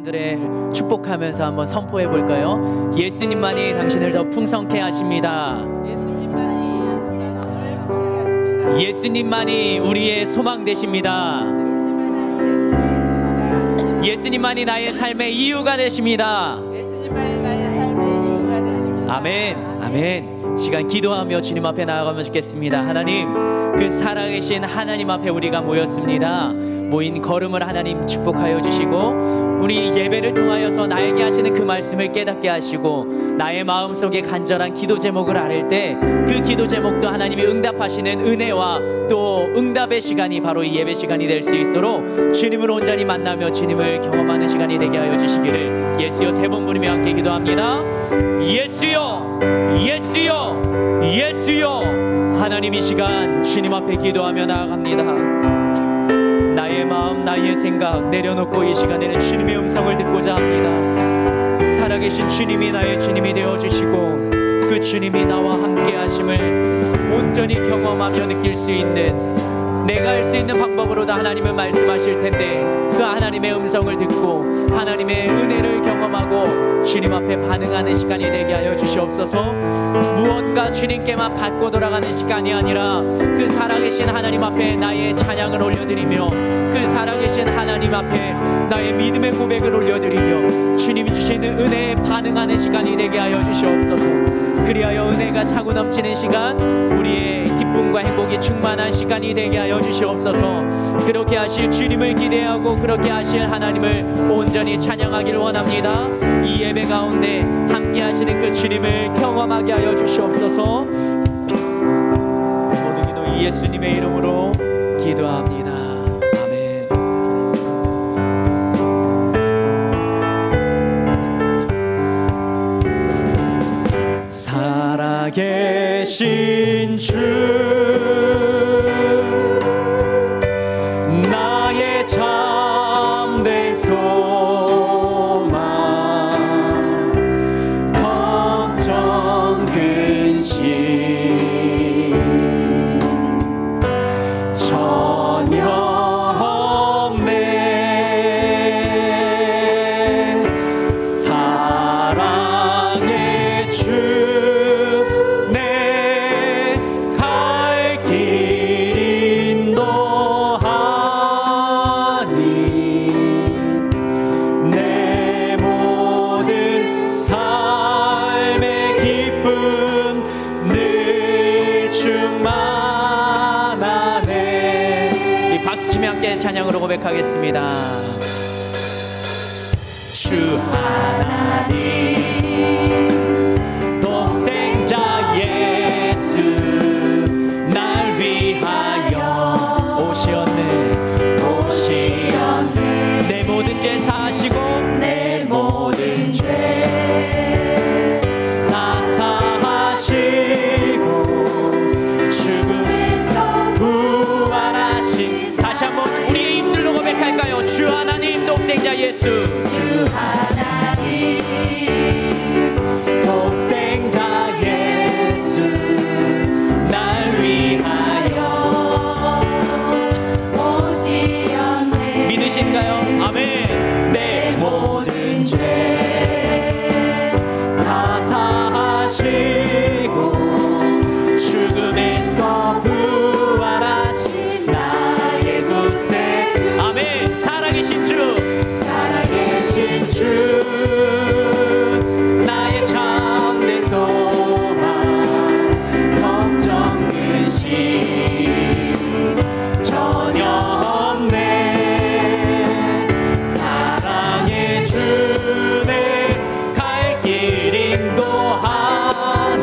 여러분들의 축복하면서 한번 선포해 볼까요? 예수님만이 당신을 더 풍성케 하십니다. 예수님만이 우리의 소망 되십니다. 예수님만이 나의 삶의 이유가 되십니다. 아멘. 아멘. 시간 기도하며 주님 앞에 나아가면 좋겠습니다. 하나님, 그 살아계신 하나님 앞에 우리가 모였습니다. 모인 걸음을 하나님 축복하여 주시고, 우리 예배를 통하여서 나에게 하시는 그 말씀을 깨닫게 하시고, 나의 마음속에 간절한 기도 제목을 아릴 때 그 기도 제목도 하나님이 응답하시는 은혜와 또 응답의 시간이 바로 이 예배 시간이 될 수 있도록 주님을 온전히 만나며 주님을 경험하는 시간이 되게 하여 주시기를 예수여 세 번 부르며 함께 기도합니다. 예수여, 예수여, 예수여. 하나님, 이 시간 주님 앞에 기도하며 나아갑니다. 나의 마음, 나의 생각 내려놓고 이 시간에는 주님의 음성을 듣고자 합니다. 살아계신 주님이 나의 주님이 되어주시고, 그 주님이 나와 함께 하심을 온전히 경험하며 느낄 수 있는, 내가 할 수 있는 방법으로 다 하나님은 말씀하실 텐데, 그 하나님의 음성을 듣고 하나님의 은혜를 경험하고 주님 앞에 반응하는 시간이 되게 하여 주시옵소서. 무언가 주님께만 받고 돌아가는 시간이 아니라 그 살아계신 하나님 앞에 나의 찬양을 올려드리며, 그 살아계신 하나님 앞에 나의 믿음의 고백을 올려드리며 주님이 주시는 은혜에 반응하는 시간이 되게 하여 주시옵소서. 그리하여 은혜가 차고 넘치는 시간, 우리의 기쁨과 행복이 충만한 시간이 되게 하여 주시옵소서. 그렇게 하실 주님을 기대하고 그렇게 하실 하나님을 온전히 찬양하길 원합니다. 이 예배 가운데 함께 하시는 그 주님을 경험하게 하여 주시옵소서. 모든 기도 예수님의 이름으로 기도합니다. 아멘. 살아계신 주, 나의 참된 소망, 걱정 근심 전혀 없네. 사랑의 주, 찬양으로 고백하겠습니다. 주 하나님, 독생자 예수 날 위하여 오시었네, 오시었네. 내 모든 죄 사하시고 내 모든 죄 사사하시고 죽음에서 부활하신. 다시 한번 우리의 입술로 고백할까요? 주 하나님, 독생자 예수. 주 하나님, 독생자 예수 날 위하여 오시었네. 믿으신가요? 아멘. 내 모든 죄 다 사하시고 죽음에서 부활하신 나의 구세주. 아멘. 살아계신 주, 살아계신 주, 나의 참된 소망, 걱정 근심 전혀 없네. 사랑의 주내 갈 길 인도하니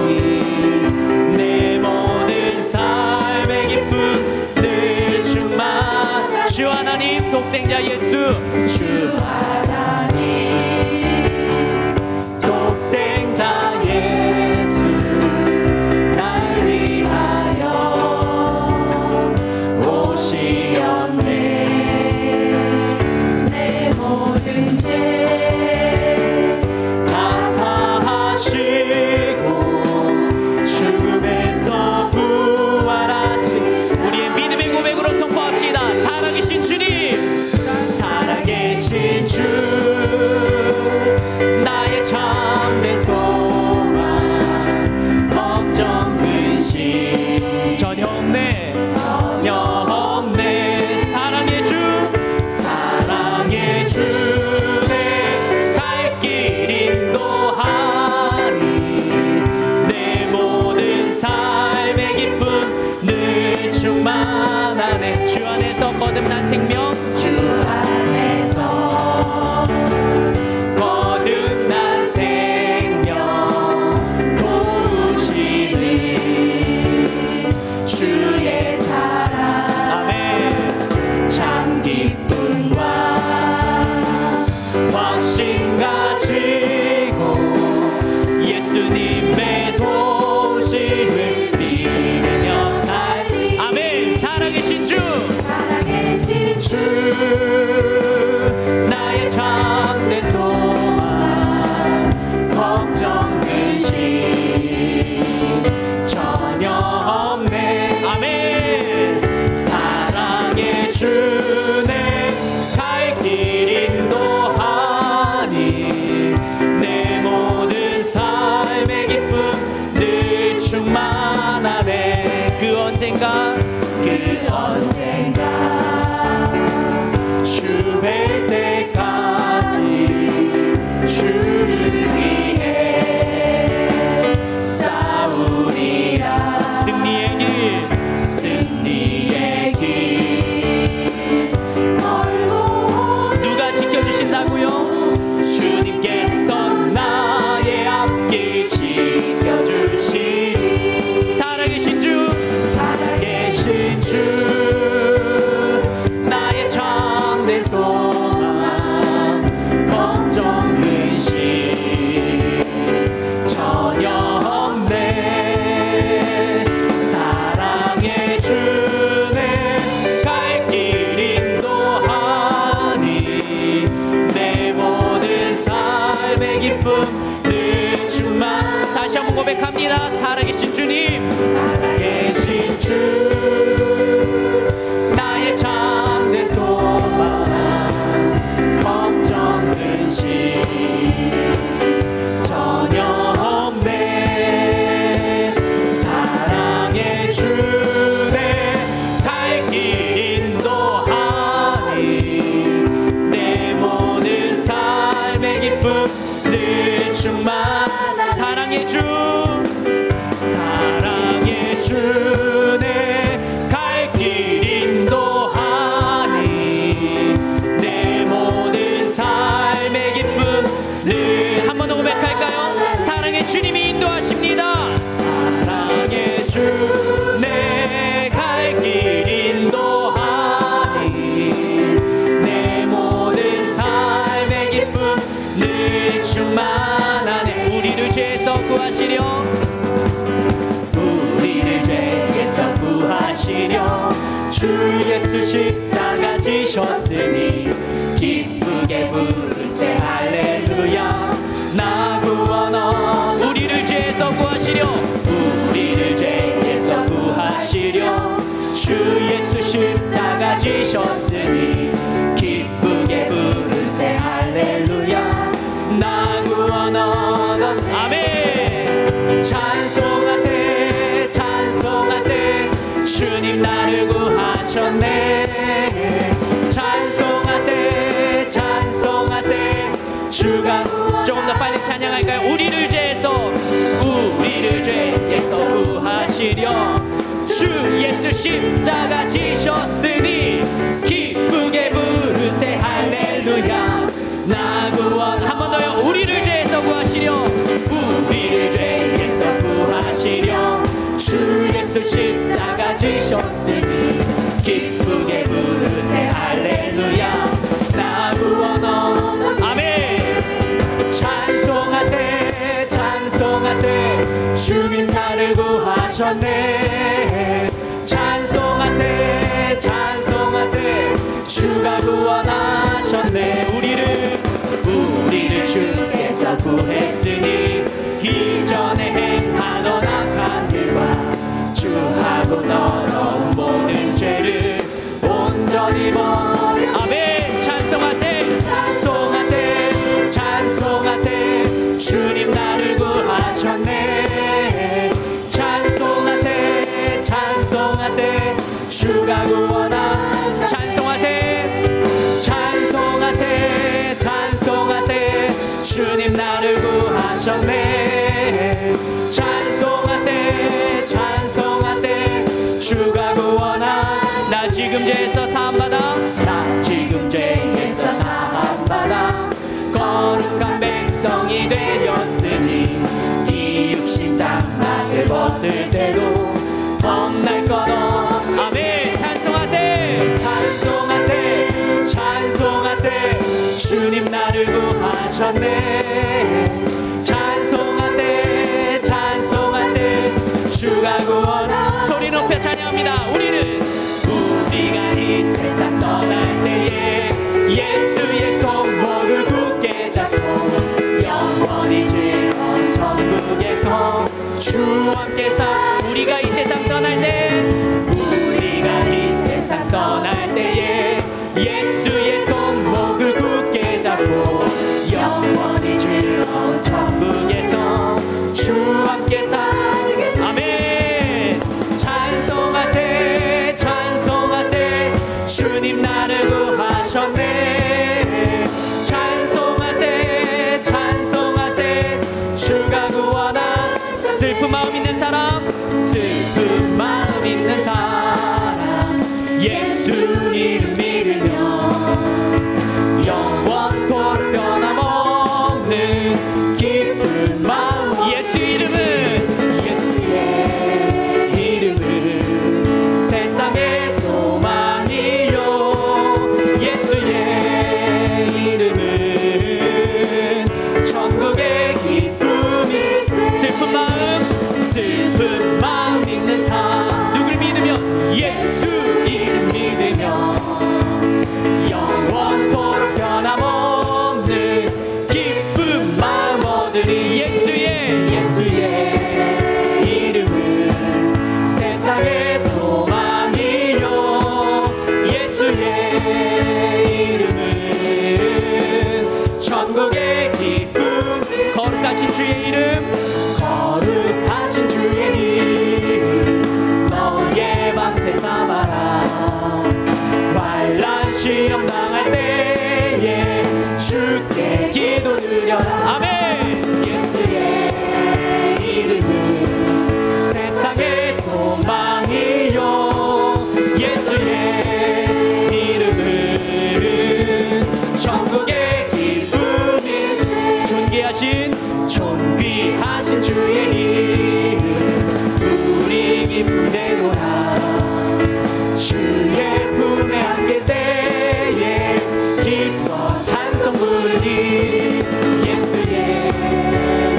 내 모든 삶의 기쁨 늘 충만. 주 하나님, 독생자 예수. 주 하나님, 독생자 예수 날 위하여 오시었네. 내 모든 죄 다 사하시고 죽음에서 부활하신. 우리의 믿음의 고백으로 선포합시다. 살아계신 주님, 살아계신 주, 확신 가지고 예수님의 도심을 비비며 살. 아멘. 살아계신 주, 살아계신 주, 나의 참된 소망, 걱정 근심 전혀 없네. 아멘. 사랑의 주네 갈 길 인도하니 내 모든 삶의 기쁨 늘 충만하네. 그 언젠가 주 뵐 때까지 주를 위해 싸우리라. 승리의 길 누가 지켜주신다고요? 주님께서 나의 앞길 지켜주시리. 살아계신 주, 살아계신 주, 나의 참된 소망, 걱정 근심 전혀 없네. 사랑의 주네 갈 길 인도하니 내 모든 삶의 기쁨 늘 충만. 다시 한번 고백합니다. 살아계신 주님, 살아계신 주, 나의 참된 소망, 걱정 근심 전혀 없네. 사랑의 주네 갈 길 인도하니 내 모든 삶의 기쁨 늘 충만. 사랑의 주, 사랑의 주네 갈 길 인도하니 내 모든 삶의 기쁨 늘. 한 번 더 고백할까요? 사랑의 주님이 인도하십니다. 사랑의 주네 갈 길 인도하니 내 모든 삶의 기쁨 늘 충만하네. 우리를 죄에서 구하시려, 우리를 죄에서 구하시려 주 예수 십자가 지셨으니 기쁘게 부르세 할렐루야. 나 구원어. 우리를 죄에서 구하시려, 우리를 죄에서 구하시려 주 예수 십자가 지셨으니 기쁘게 부르세 할렐루야. 나 구원어. 아멘. 찬송하세 찬송하세 주님 나를 구하셨네. 찬송하세 찬송하세 주가. 조금 더 빨리 찬양할까요? 우리를 죄에서 구하시려 주 예수 십자가 지셨으니 기쁘게 부르세 할렐루야. 나 구원. 한 번 더요. 우리를 죄에서 구하시려, 우리를 죄에서 구하시려 주 예수 십자가 지셨으니 기쁘게 부르세 할렐루야. 나 구원어. 아멘. 찬송하세 찬송하세 주님 나를 구하셨네. 찬송하세 찬송하세 주가 구원하셨네. 우리를 주께서 구했으니 이전에 행하던 악한 일과 주하고 더러운 모든 죄를 온전히 버려. 아멘. 찬송하세 찬송하세 찬송하세 주님 나를 구하셨네. 찬송하세 찬송하세 주가 구원하셨네. 찬송하세 찬송하세 찬송하세 주님 나를 구하셨네. 찬송하세 찬송하세 주가 구원하. 나 지금 죄에서 사함받아, 나 지금 죄에서 사함받아 거룩한 백성이 되었으니 이 육신 장막을 벗을 때도 겁날 것 없. 아멘. 찬송하세 찬송하세 찬송하세 주님 나를 구하셨네. 찬송하세 찬송하세 주가 구원하. 소리 높여 찬양합니다. 우리가 이 세상 떠날 때에 예수의 손목을 굳게 잡고 영원히 즐거운 천국에서 주와 함께 사. 우리가 이 세상 떠날 때 떠날 때에 예수의 손목을 굳게 잡고 영원히 즐거운 천국에서 주와 함께 살게. 아멘. 찬송하세 찬송하세 주님 나를 구하셨네. 찬송하세 찬송하세 주가 구원하. 슬픈 마음 있는 사람, 슬픈 마음 있는 사람 예수 이름 믿으며 영원토록 변함없는 기쁜 마음. 예수의 이름은 세상의 소망이요. 예수의 이름은 천국의 기쁨이. 슬픈 마음 있는 사람 누굴 믿으며 예수 이름 믿으며 영원토록 변함없는 기쁜 마음 얻으리. 예수의 이름은 세상의 소망이요. 예수의 이름은 천국의 기쁨. 거룩하신 주의 이름, 거룩하신 주의 이름 너의 방패 삼아라. 환난 시험 당할 때에 주께 기도 드려라. 아멘. 예수의 이름은 세상의 소망이요. 예수의 이름은 천국의 기쁨이. 존귀하신 주의 이름 우리 기쁘되도다. 주의 품에 안길 때에 기뻐 찬송 부르니. 예수의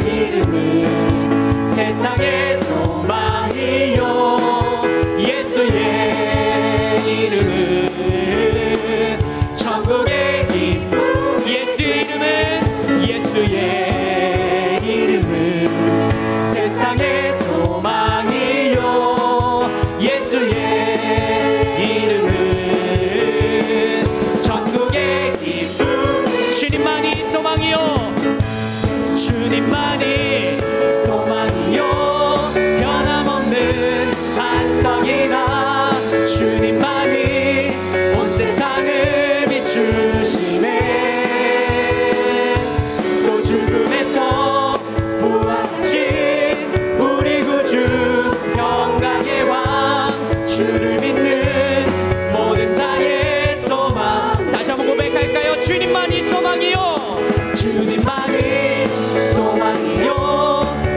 이름은 세상의 소망이요. 예수의 이름은 천국의 기쁨. 예수의 이름은 세상의 소망이요. 예수의 이름은 천국의 기쁨. 주님만이 소망이요. 주님만이 소망이요. 변함없는 반석이나 주님만이 온 세상을 비추시네. 주를 믿는 모든 자의 소망. 다시 한번 고백할까요? 주님만이 소망이요. 주님만이 소망이요.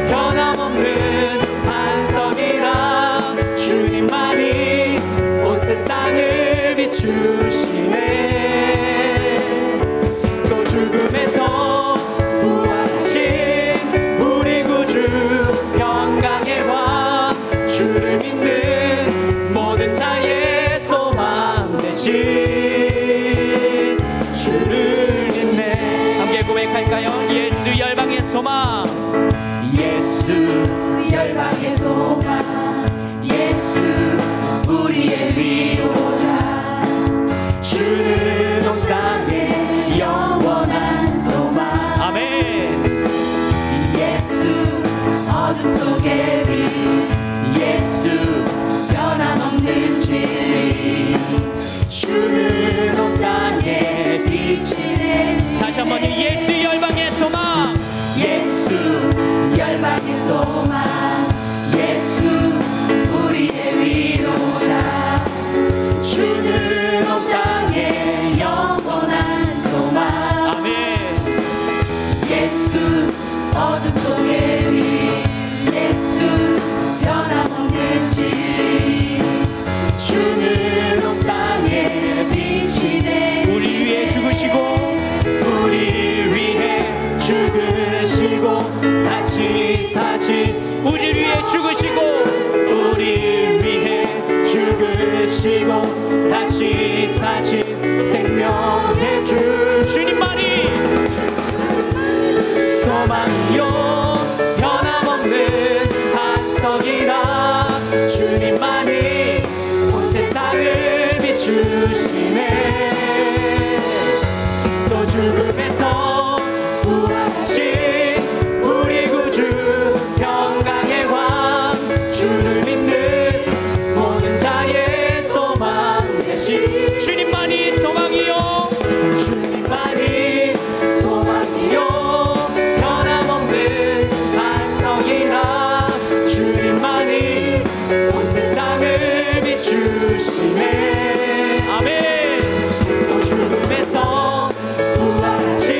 변함없는 반석이라 주님만이 온 세상을 비추시네. 또 죽음에서 부활하신 우리 구주 평강의 왕. 주를 믿는 모든 자의 소망 되신 주를 믿네. 함께 고백할까요? 예수 열방의 소망. 예수 열방의 소망. 예수 우리의 위로자. 주는 온 땅에 영원한 소망. 아멘. 예수 어둠 속의 빛. 예수 변함없는 진리. 주는 온 땅에 빛이 되시. 다시 한번 예수 열방의 소망. 예수 열방의 소망. 예수 우리의 위로자. 주는 온 땅에 영원한 소망. 아멘. 예수 어둠 속의 빛. 예수 변함없는 진리. 주는 온 땅에 빛이 되시. 우리 위해 죽으시고 우리를 위해 죽으시고 우리를 위해 죽으시고 다시 사신 생명의 주 주님만이 소망이요 변함없는 반석이라 주님만이 온 세상을 비추시네. 또 죽음에서 부활하신 우리 구주 평강의 왕 주를 믿는 모든 자의 소망 되신 주님만이 소망이요 주님만이 소망이요 변함없는 반석이라 주님만이 온 세상을 비추시네. 아멘. 또 죽음에서 부활하신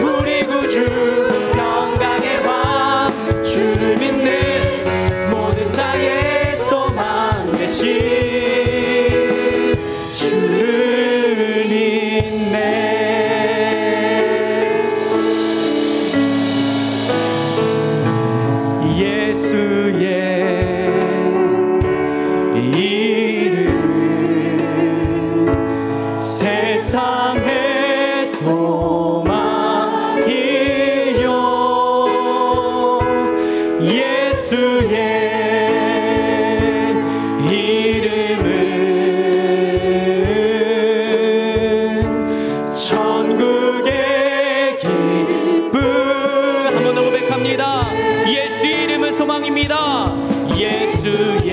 우리 구주 평강의 왕 주를 믿는 모든 자의 소망 되신 주를 믿네. 예수의 이름 세상의 소망이요 예수의 이름은 천국의 기쁨. 한 번 더 고백합니다. 예수 이름은 소망입니다. 예수의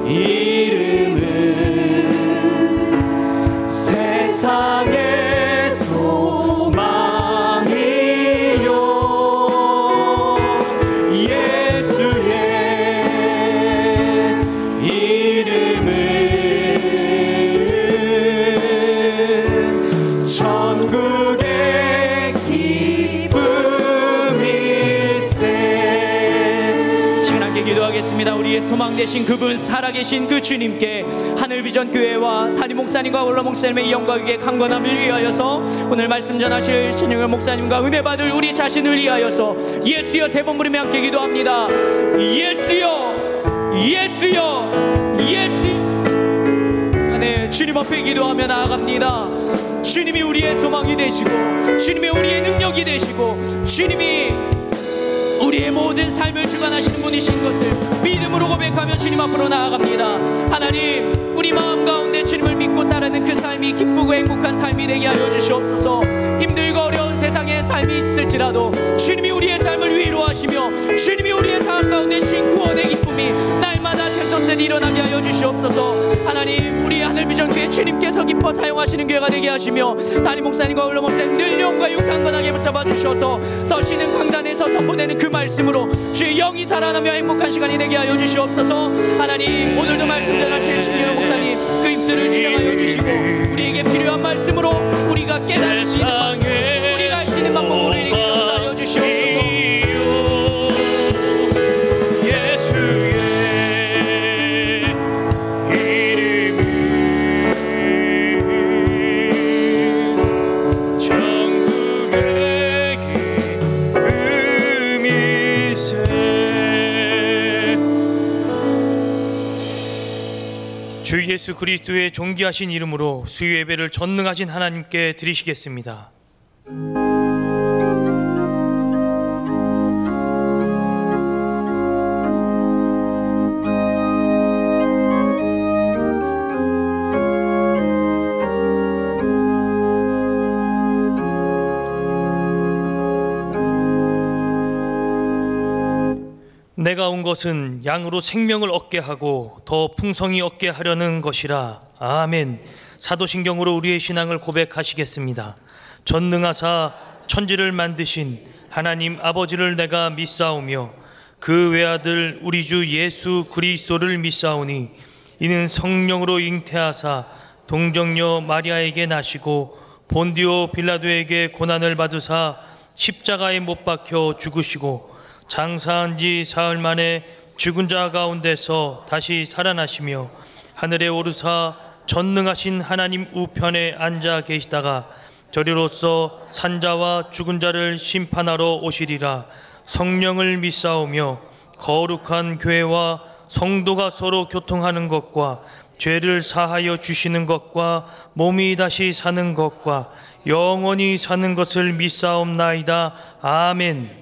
이름은 세상의 소망이요 예수의 이름은 천국의 기쁨일세. 시간 함께 기도하겠습니다. 우리의 소망 되신 그분, 살아계신 그 주님께 하늘비전 교회와 담임 목사님과 원로 목사님의 영광에게 강건함을 위하여서 오늘 말씀 전하실 신영열 목사님과 은혜 받을 우리 자신을 위하여서 예수여 세 번 부르며 함께 기도합니다. 예수여, 예수여, 예수. 네, 주님 앞에 기도하며 나아갑니다. 주님이 우리의 소망이 되시고 주님이 우리의 능력이 되시고 주님이 우리의 모든 삶을 주관하시는 분이신 것을 믿음으로 고백하며 주님 앞으로 나아갑니다. 하나님, 우리 마음 가운데 주님을 믿고 따르는 그 삶이 기쁘고 행복한 삶이 되게 하여 주시옵소서. 힘들고 어려운 세상에 삶이 있을지라도 주님이 우리의 삶을 위로하시며 주님이 우리의 삶 가운데 신 구원의 기쁨이 날마다 새솟듯 일어나게 하여 주시옵소서. 하나님, 우리 하늘비전 교회 주님께서 기뻐 사용하시는 교회가 되게 하시며 담임 목사님과 원로 목사님 늘 영과 육 강건하게 붙잡아 주셔서 서시는 강단에서 선포되는 그 말씀으로 주의 영이 살아나며 행복한 시간이 되게 하여 주시옵소서. 하나님, 오늘도 말씀 전하실 신유영 목사님 그 입술을 주장하여 주시고 우리에게 필요한 말씀으로 우리가 깨달을 수 있는 방법, 우리가 할 수 있는 방법으로 우리에게 역사하여 주시옵소서. 주 예수 그리스도의 존귀하신 이름으로 수요 예배를 전능하신 하나님께 드리시겠습니다. 내가 온 것은 양으로 생명을 얻게 하고 더 풍성히 얻게 하려는 것이라. 아멘. 사도신경으로 우리의 신앙을 고백하시겠습니다. 전능하사 천지를 만드신 하나님 아버지를 내가 믿사오며 그 외아들 우리 주 예수 그리스도를 믿사오니 이는 성령으로 잉태하사 동정녀 마리아에게 나시고 본디오 빌라도에게 고난을 받으사 십자가에 못 박혀 죽으시고 장사한 지 사흘 만에 죽은 자 가운데서 다시 살아나시며 하늘에 오르사 전능하신 하나님 우편에 앉아 계시다가 저리로서 산자와 죽은 자를 심판하러 오시리라. 성령을 믿사오며 거룩한 교회와 성도가 서로 교통하는 것과 죄를 사하여 주시는 것과 몸이 다시 사는 것과 영원히 사는 것을 믿사옵나이다. 아멘.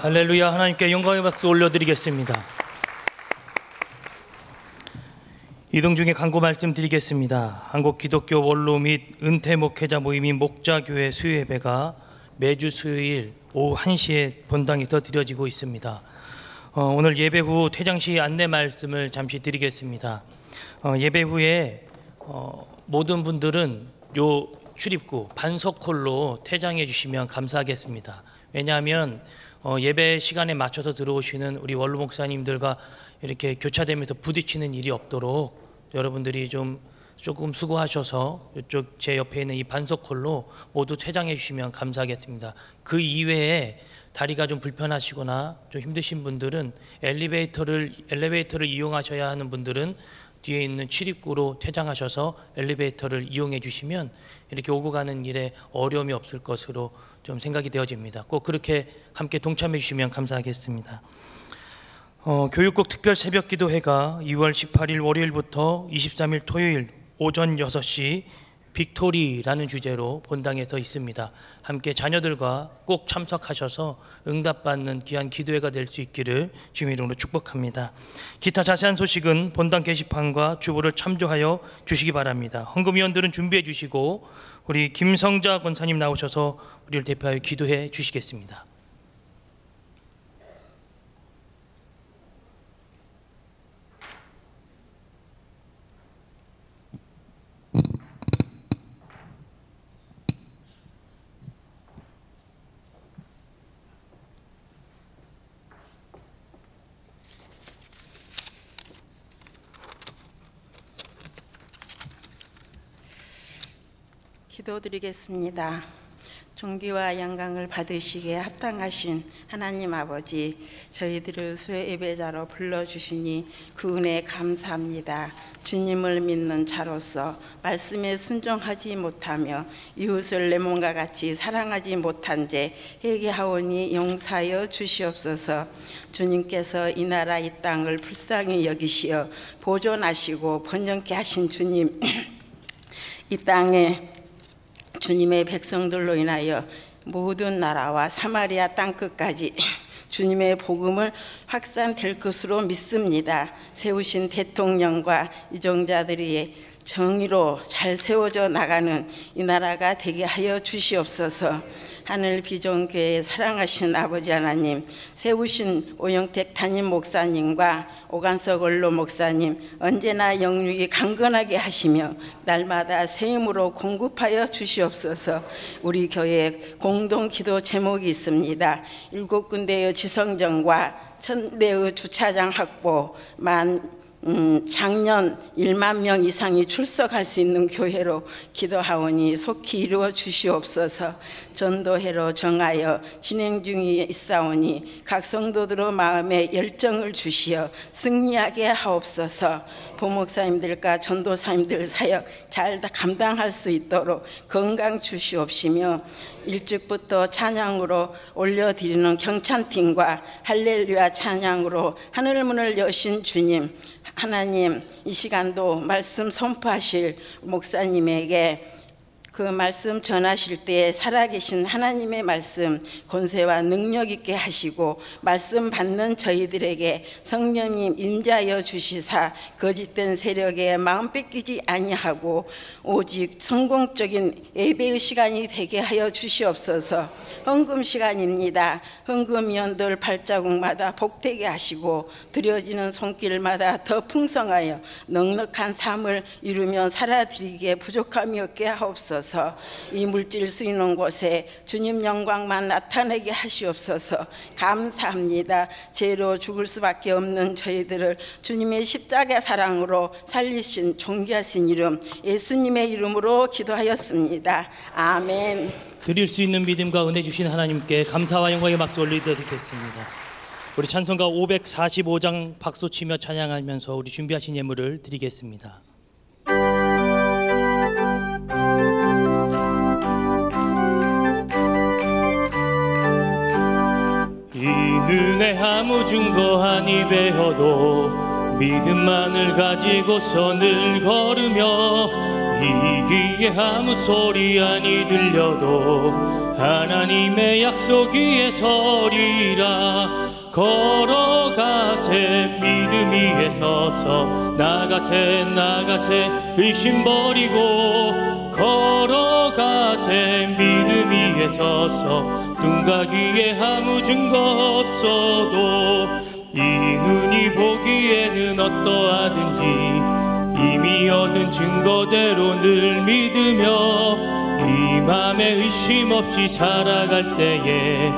할렐루야. 하나님께 영광의 박수 올려드리겠습니다. 이동 중에 광고 말씀드리겠습니다. 한국 기독교 원로 및 은퇴 목회자 모임인 목자교회 수요예배가 매주 수요일 오후 1시에 본당에서 드려지고 있습니다. 오늘 예배 후 퇴장 시 안내 말씀을 잠시 드리겠습니다. 예배 후에 모든 분들은 요 출입구 반석홀로 퇴장해 주시면 감사하겠습니다. 왜냐하면 예배 시간에 맞춰서 들어오시는 우리 원로 목사님들과 이렇게 교차되면서 부딪히는 일이 없도록 여러분들이 조금 수고하셔서 이쪽 제 옆에 있는 이 반석홀로 모두 퇴장해 주시면 감사하겠습니다. 그 이외에 다리가 좀 불편하시거나 좀 힘드신 분들은 엘리베이터를 이용하셔야 하는 분들은 뒤에 있는 출입구로 퇴장하셔서 엘리베이터를 이용해 주시면 이렇게 오고 가는 일에 어려움이 없을 것으로 좀 생각이 되어집니다. 꼭 그렇게 함께 동참해 주시면 감사하겠습니다. 교육국 특별 새벽기도회가 2월 18일 월요일부터 23일 토요일 오전 6시 빅토리라는 주제로 본당에서 있습니다. 함께 자녀들과 꼭 참석하셔서 응답받는 귀한 기도회가 될 수 있기를 주님 이름으로 축복합니다. 기타 자세한 소식은 본당 게시판과 주보를 참조하여 주시기 바랍니다. 헌금위원들은 준비해 주시고 우리 김성자 권사님 나오셔서 우리를 대표하여 기도해 주시겠습니다. 기도드리겠습니다. 존귀와 영광을 받으시기에 합당하신 하나님 아버지, 저희들을 수요 예배자로 불러주시니 그 은혜에 감사합니다. 주님을 믿는 자로서 말씀에 순종하지 못하며 이웃을 내 몸과 같이 사랑하지 못한 죄 회개하오니 용서하여 주시옵소서. 주님께서 이 나라 이 땅을 불쌍히 여기시어 보존하시고 번영케 하신 주님, 이 땅에 주님의 백성들로 인하여 모든 나라와 사마리아 땅끝까지 주님의 복음을 확산될 것으로 믿습니다. 세우신 대통령과 이종자들이 정의로 잘 세워져 나가는 이 나라가 되게 하여 주시옵소서. 하늘 비전교회에 사랑하신 아버지 하나님, 세우신 오영택 담임 목사님과 오간석 원로 목사님 언제나 영육이 강건하게 하시며 날마다 새 힘으로 공급하여 주시옵소서. 우리 교회 공동 기도 제목이 있습니다. 7군데의 지성전과 1000대의 주차장 확보, 작년 1만 명 이상이 출석할 수 있는 교회로 기도하오니 속히 이루어 주시옵소서. 전도회로 정하여 진행 중에 있사오니 각 성도들의 마음에 열정을 주시어 승리하게 하옵소서. 부목사님들과 전도사님들 사역 잘 감당할 수 있도록 건강 주시옵시며 일찍부터 찬양으로 올려드리는 경찬팀과 할렐루야 찬양으로 하늘문을 여신 주님, 하나님, 이 시간도 말씀 선포하실 목사님에게 그 말씀 전하실 때 살아계신 하나님의 말씀 권세와 능력 있게 하시고 말씀 받는 저희들에게 성령님 임자여 주시사 거짓된 세력에 마음 뺏기지 아니하고 오직 성공적인 예배의 시간이 되게 하여 주시옵소서. 헌금 시간입니다. 헌금위원들 발자국마다 복되게 하시고 드려지는 손길마다 더 풍성하여 넉넉한 삶을 이루며 살아드리기에 부족함이 없게 하옵소서. 이 물질 쓰이는 곳에 주님 영광만 나타내게 하시옵소서. 감사합니다. 죄로 죽을 수밖에 없는 저희들을 주님의 십자가 사랑으로 살리신 존귀하신 이름 예수님의 이름으로 기도하였습니다. 아멘. 드릴 수 있는 믿음과 은혜 주신 하나님께 감사와 영광의 박수 올려드리겠습니다. 우리 찬송가 545장 박수치며 찬양하면서 우리 준비하신 예물을 드리겠습니다. 이 눈에 아무 증거 아니 배어도 믿음만을 가지고서 늘 걸으며 이 귀에 아무 소리 아니 들려도 하나님의 약속 위에 서리라. 걸어가세 믿음 위에 서서 나가세 나가세 의심 버리고 걸어가세 믿음 위에 서서 눈과 귀에 아무 증거 없어도 이 눈이 보기에는 어떠하든지 이미 얻은 증거대로 늘 믿으며 이 맘에 의심 없이 살아갈 때에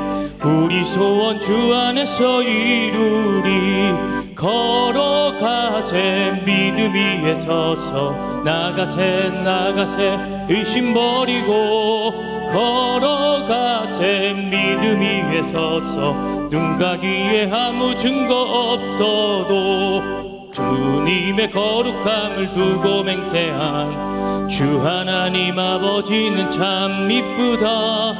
우리 소원 주 안에서 이루리. 걸어가세 믿음 위에 서서 나가세 나가세 의심 버리고 걸어가세 믿음 위에 서서 눈과 귀에 아무 증거 없어도 주님의 거룩함을 두고 맹세한 주 하나님 아버지는 참 이쁘다.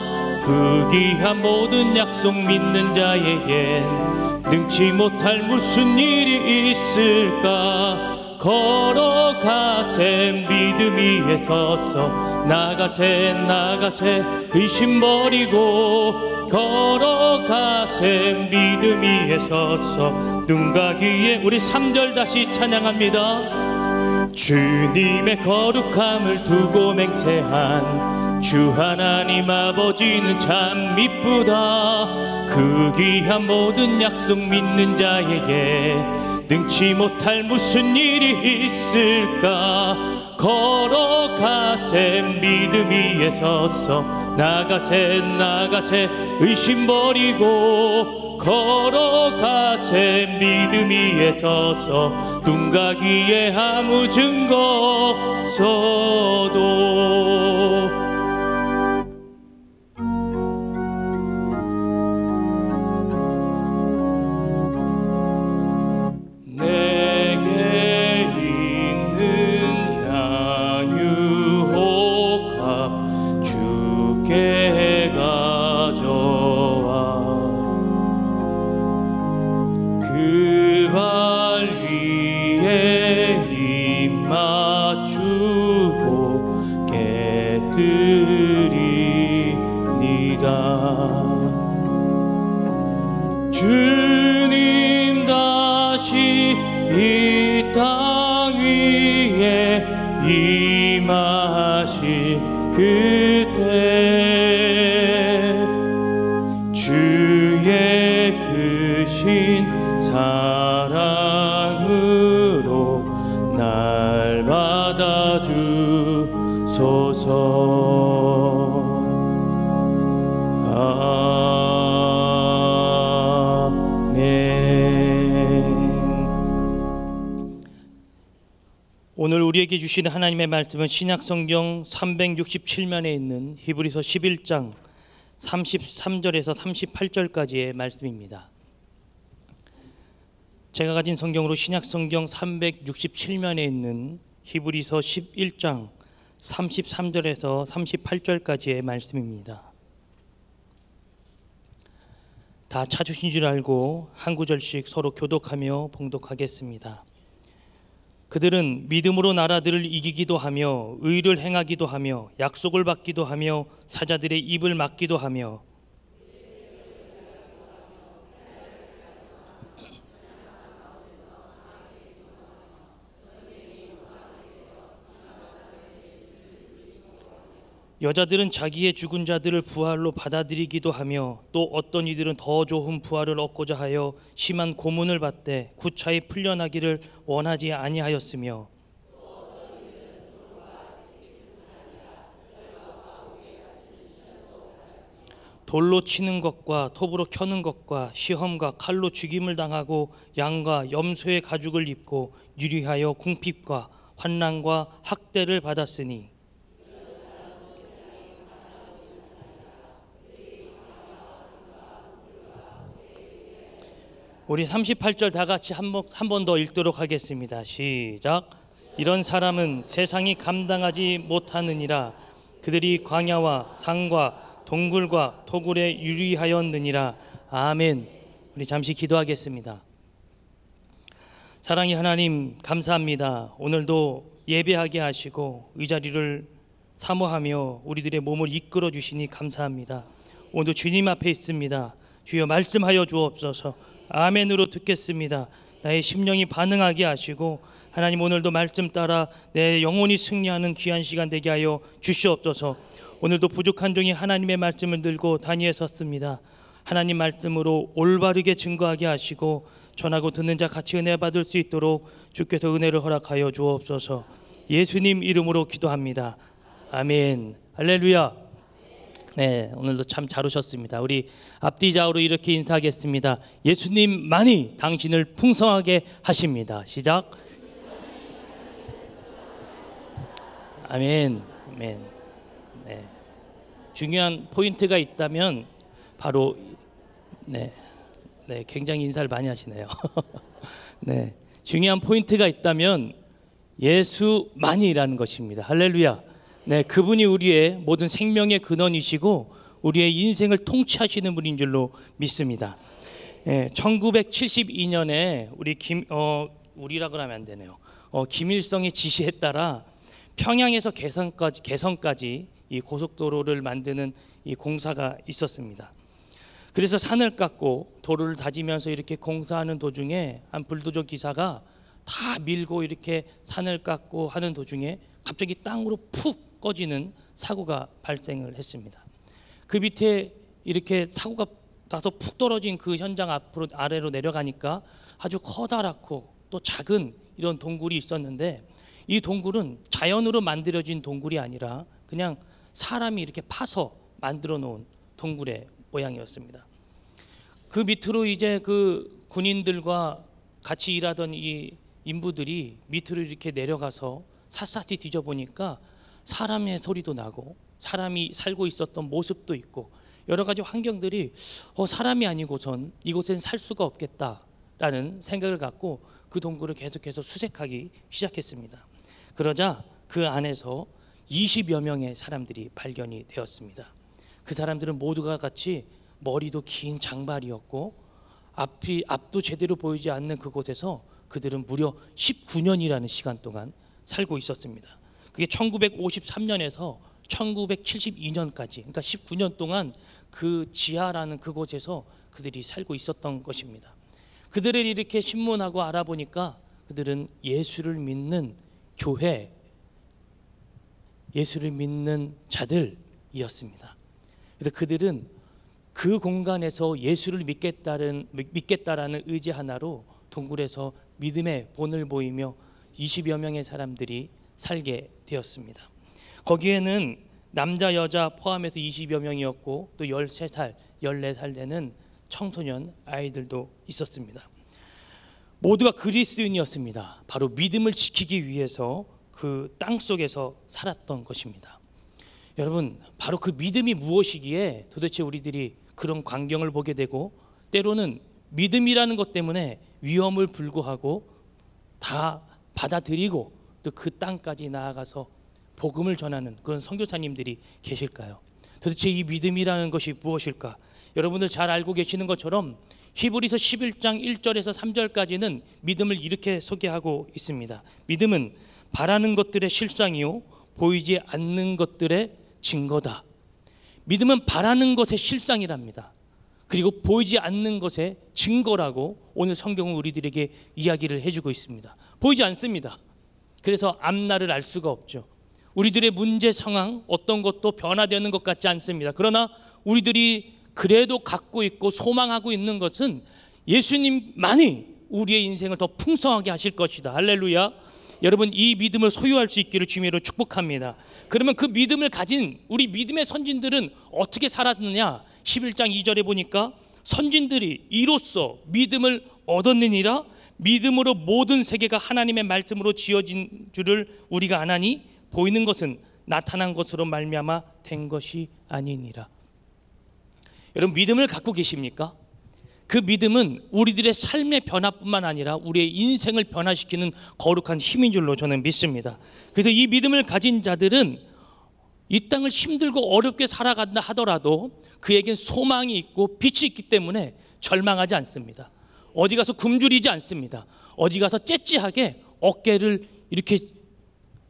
그 귀한 모든 약속 믿는 자에겐 능치 못할 무슨 일이 있을까. 걸어가세 믿음 위에 서서 나가세 나가세 의심 버리고 걸어가세 믿음 위에 서서 눈과 귀에 우리 3절 다시 찬양합니다. 주님의 거룩함을 두고 맹세한 주 하나님 아버지는 참 이쁘다. 그 귀한 모든 약속 믿는 자에게 능치 못할 무슨 일이 있을까. 걸어가세 믿음 위에 서서 나가세 나가세 의심 버리고 걸어가세 믿음 위에 서서 눈과 귀에 아무 증거 없어도 그 발 위에 입 맞추고 깨뜨리니라. 주님 다시 이 땅 위에 임하실 그때 주의 크신 사랑으로 날 받아주소서. 오늘 우리에게 주시는 하나님의 말씀은 신약성경 367면에 있는 히브리서 11장 33절에서 38절까지의 말씀입니다. 제가 가진 성경으로 신약성경 367면에 있는 히브리서 11장 33절에서 38절까지의 말씀입니다. 다 찾으신 줄 알고 한 구절씩 서로 교독하며 봉독하겠습니다. 그들은 믿음으로 나라들을 이기기도 하며 의를 행하기도 하며 약속을 받기도 하며 사자들의 입을 막기도 하며 여자들은 자기의 죽은 자들을 부활로 받아들이기도 하며 또 어떤 이들은 더 좋은 부활을 얻고자 하여 심한 고문을 받되 구차히 풀려나기를 원하지 아니하였으며 돌로 치는 것과 톱으로 켜는 것과 시험과 칼로 죽임을 당하고 양과 염소의 가죽을 입고 유리하여 궁핍과 환난과 학대를 받았으니 우리 38절 다 같이 한 번 더 읽도록 하겠습니다. 시작. 이런 사람은 세상이 감당하지 못하느니라. 그들이 광야와 산과 동굴과 토굴에 유리하였느니라. 아멘. 우리 잠시 기도하겠습니다. 사랑의 하나님 감사합니다. 오늘도 예배하게 하시고 이 자리를 사모하며 우리들의 몸을 이끌어 주시니 감사합니다. 오늘도 주님 앞에 있습니다. 주여 말씀하여 주옵소서. 아멘으로 듣겠습니다. 나의 심령이 반응하게 하시고 하나님 오늘도 말씀 따라 내 영혼이 승리하는 귀한 시간 되게 하여 주시옵소서. 오늘도 부족한 종이 하나님의 말씀을 들고 단위에 섰습니다. 하나님 말씀으로 올바르게 증거하게 하시고 전하고 듣는 자 같이 은혜 받을 수 있도록 주께서 은혜를 허락하여 주옵소서. 예수님 이름으로 기도합니다. 아멘. 할렐루야. 네, 오늘도 참 잘 오셨습니다. 우리 앞뒤 좌우로 이렇게 인사하겠습니다. 예수님만이 당신을 풍성하게 하십니다. 시작. 아멘. 아멘. 네. 중요한 포인트가 있다면 바로 굉장히 인사를 많이 하시네요. 네, 중요한 포인트가 있다면 예수만이라는 것입니다. 할렐루야. 네, 그분이 우리의 모든 생명의 근원이시고 우리의 인생을 통치하시는 분인 줄로 믿습니다. 1972년에 우리라 그러면 안 되네요. 김일성의 지시에 따라 평양에서 개성까지 이 고속도로를 만드는 이 공사가 있었습니다. 그래서 산을 깎고 도로를 다지면서 이렇게 공사하는 도중에 한 불도저 기사가 다 밀고 이렇게 산을 깎고 하는 도중에 갑자기 땅으로 푹 꺼지는 사고가 발생을 했습니다. 그 밑에 이렇게 사고가 나서 푹 떨어진 그 현장 앞으로 아래로 내려가니까 아주 커다랗고 또 작은 이런 동굴이 있었는데 이 동굴은 자연으로 만들어진 동굴이 아니라 그냥 사람이 이렇게 파서 만들어 놓은 동굴의 모양이었습니다. 그 밑으로 이제 그 군인들과 같이 일하던 이 인부들이 밑으로 이렇게 내려가서 샅샅이 뒤져보니까 사람의 소리도 나고 사람이 살고 있었던 모습도 있고 여러 가지 환경들이 사람이 아니고선 이곳엔 살 수가 없겠다라는 생각을 갖고 그 동굴을 계속해서 수색하기 시작했습니다. 그러자 그 안에서 20여 명의 사람들이 발견이 되었습니다. 그 사람들은 모두가 같이 머리도 긴 장발이었고 앞도 제대로 보이지 않는 그곳에서 그들은 무려 19년이라는 시간 동안 살고 있었습니다. 그게 1953년에서 1972년까지, 그러니까 19년 동안 그 지하라는 그곳에서 그들이 살고 있었던 것입니다. 그들을 이렇게 신문하고 알아보니까 그들은 예수를 믿는 교회, 예수를 믿는 자들이었습니다. 그래서 그들은 그 공간에서 예수를 믿겠다라는 의지 하나로 동굴에서 믿음의 본을 보이며 20여 명의 사람들이 살게 되었습니다. 거기에는 남자 여자 포함해서 20여 명이었고 또 13살, 14살 되는 청소년 아이들도 있었습니다. 모두가 그리스도인이었습니다. 바로 믿음을 지키기 위해서 그 땅 속에서 살았던 것입니다. 여러분, 바로 그 믿음이 무엇이기에 도대체 우리들이 그런 광경을 보게 되고 때로는 믿음이라는 것 때문에 위험을 불구하고 다 받아들이고 또 그 땅까지 나아가서 복음을 전하는 그런 선교사님들이 계실까요? 도대체 이 믿음이라는 것이 무엇일까? 여러분들 잘 알고 계시는 것처럼 히브리서 11장 1절에서 3절까지는 믿음을 이렇게 소개하고 있습니다. 믿음은 바라는 것들의 실상이요 보이지 않는 것들의 증거다. 믿음은 바라는 것의 실상이랍니다. 그리고 보이지 않는 것의 증거라고 오늘 성경은 우리들에게 이야기를 해주고 있습니다. 보이지 않습니다. 그래서 앞날을 알 수가 없죠. 우리들의 문제 상황 어떤 것도 변화되는 것 같지 않습니다. 그러나 우리들이 그래도 갖고 있고 소망하고 있는 것은 예수님만이 우리의 인생을 더 풍성하게 하실 것이다. 할렐루야. 여러분, 이 믿음을 소유할 수 있기를 주님으로 축복합니다. 그러면 그 믿음을 가진 우리 믿음의 선진들은 어떻게 살았느냐? 11장 2절에 보니까 선진들이 이로써 믿음을 얻었느니라. 믿음으로 모든 세계가 하나님의 말씀으로 지어진 줄을 우리가 아나니 보이는 것은 나타난 것으로 말미암아 된 것이 아니니라. 여러분, 믿음을 갖고 계십니까? 그 믿음은 우리들의 삶의 변화뿐만 아니라 우리의 인생을 변화시키는 거룩한 힘인 줄로 저는 믿습니다. 그래서 이 믿음을 가진 자들은 이 땅을 힘들고 어렵게 살아간다 하더라도 그에겐 소망이 있고 빛이 있기 때문에 절망하지 않습니다. 어디 가서 굶주리지 않습니다. 어디 가서 째찌하게 어깨를 이렇게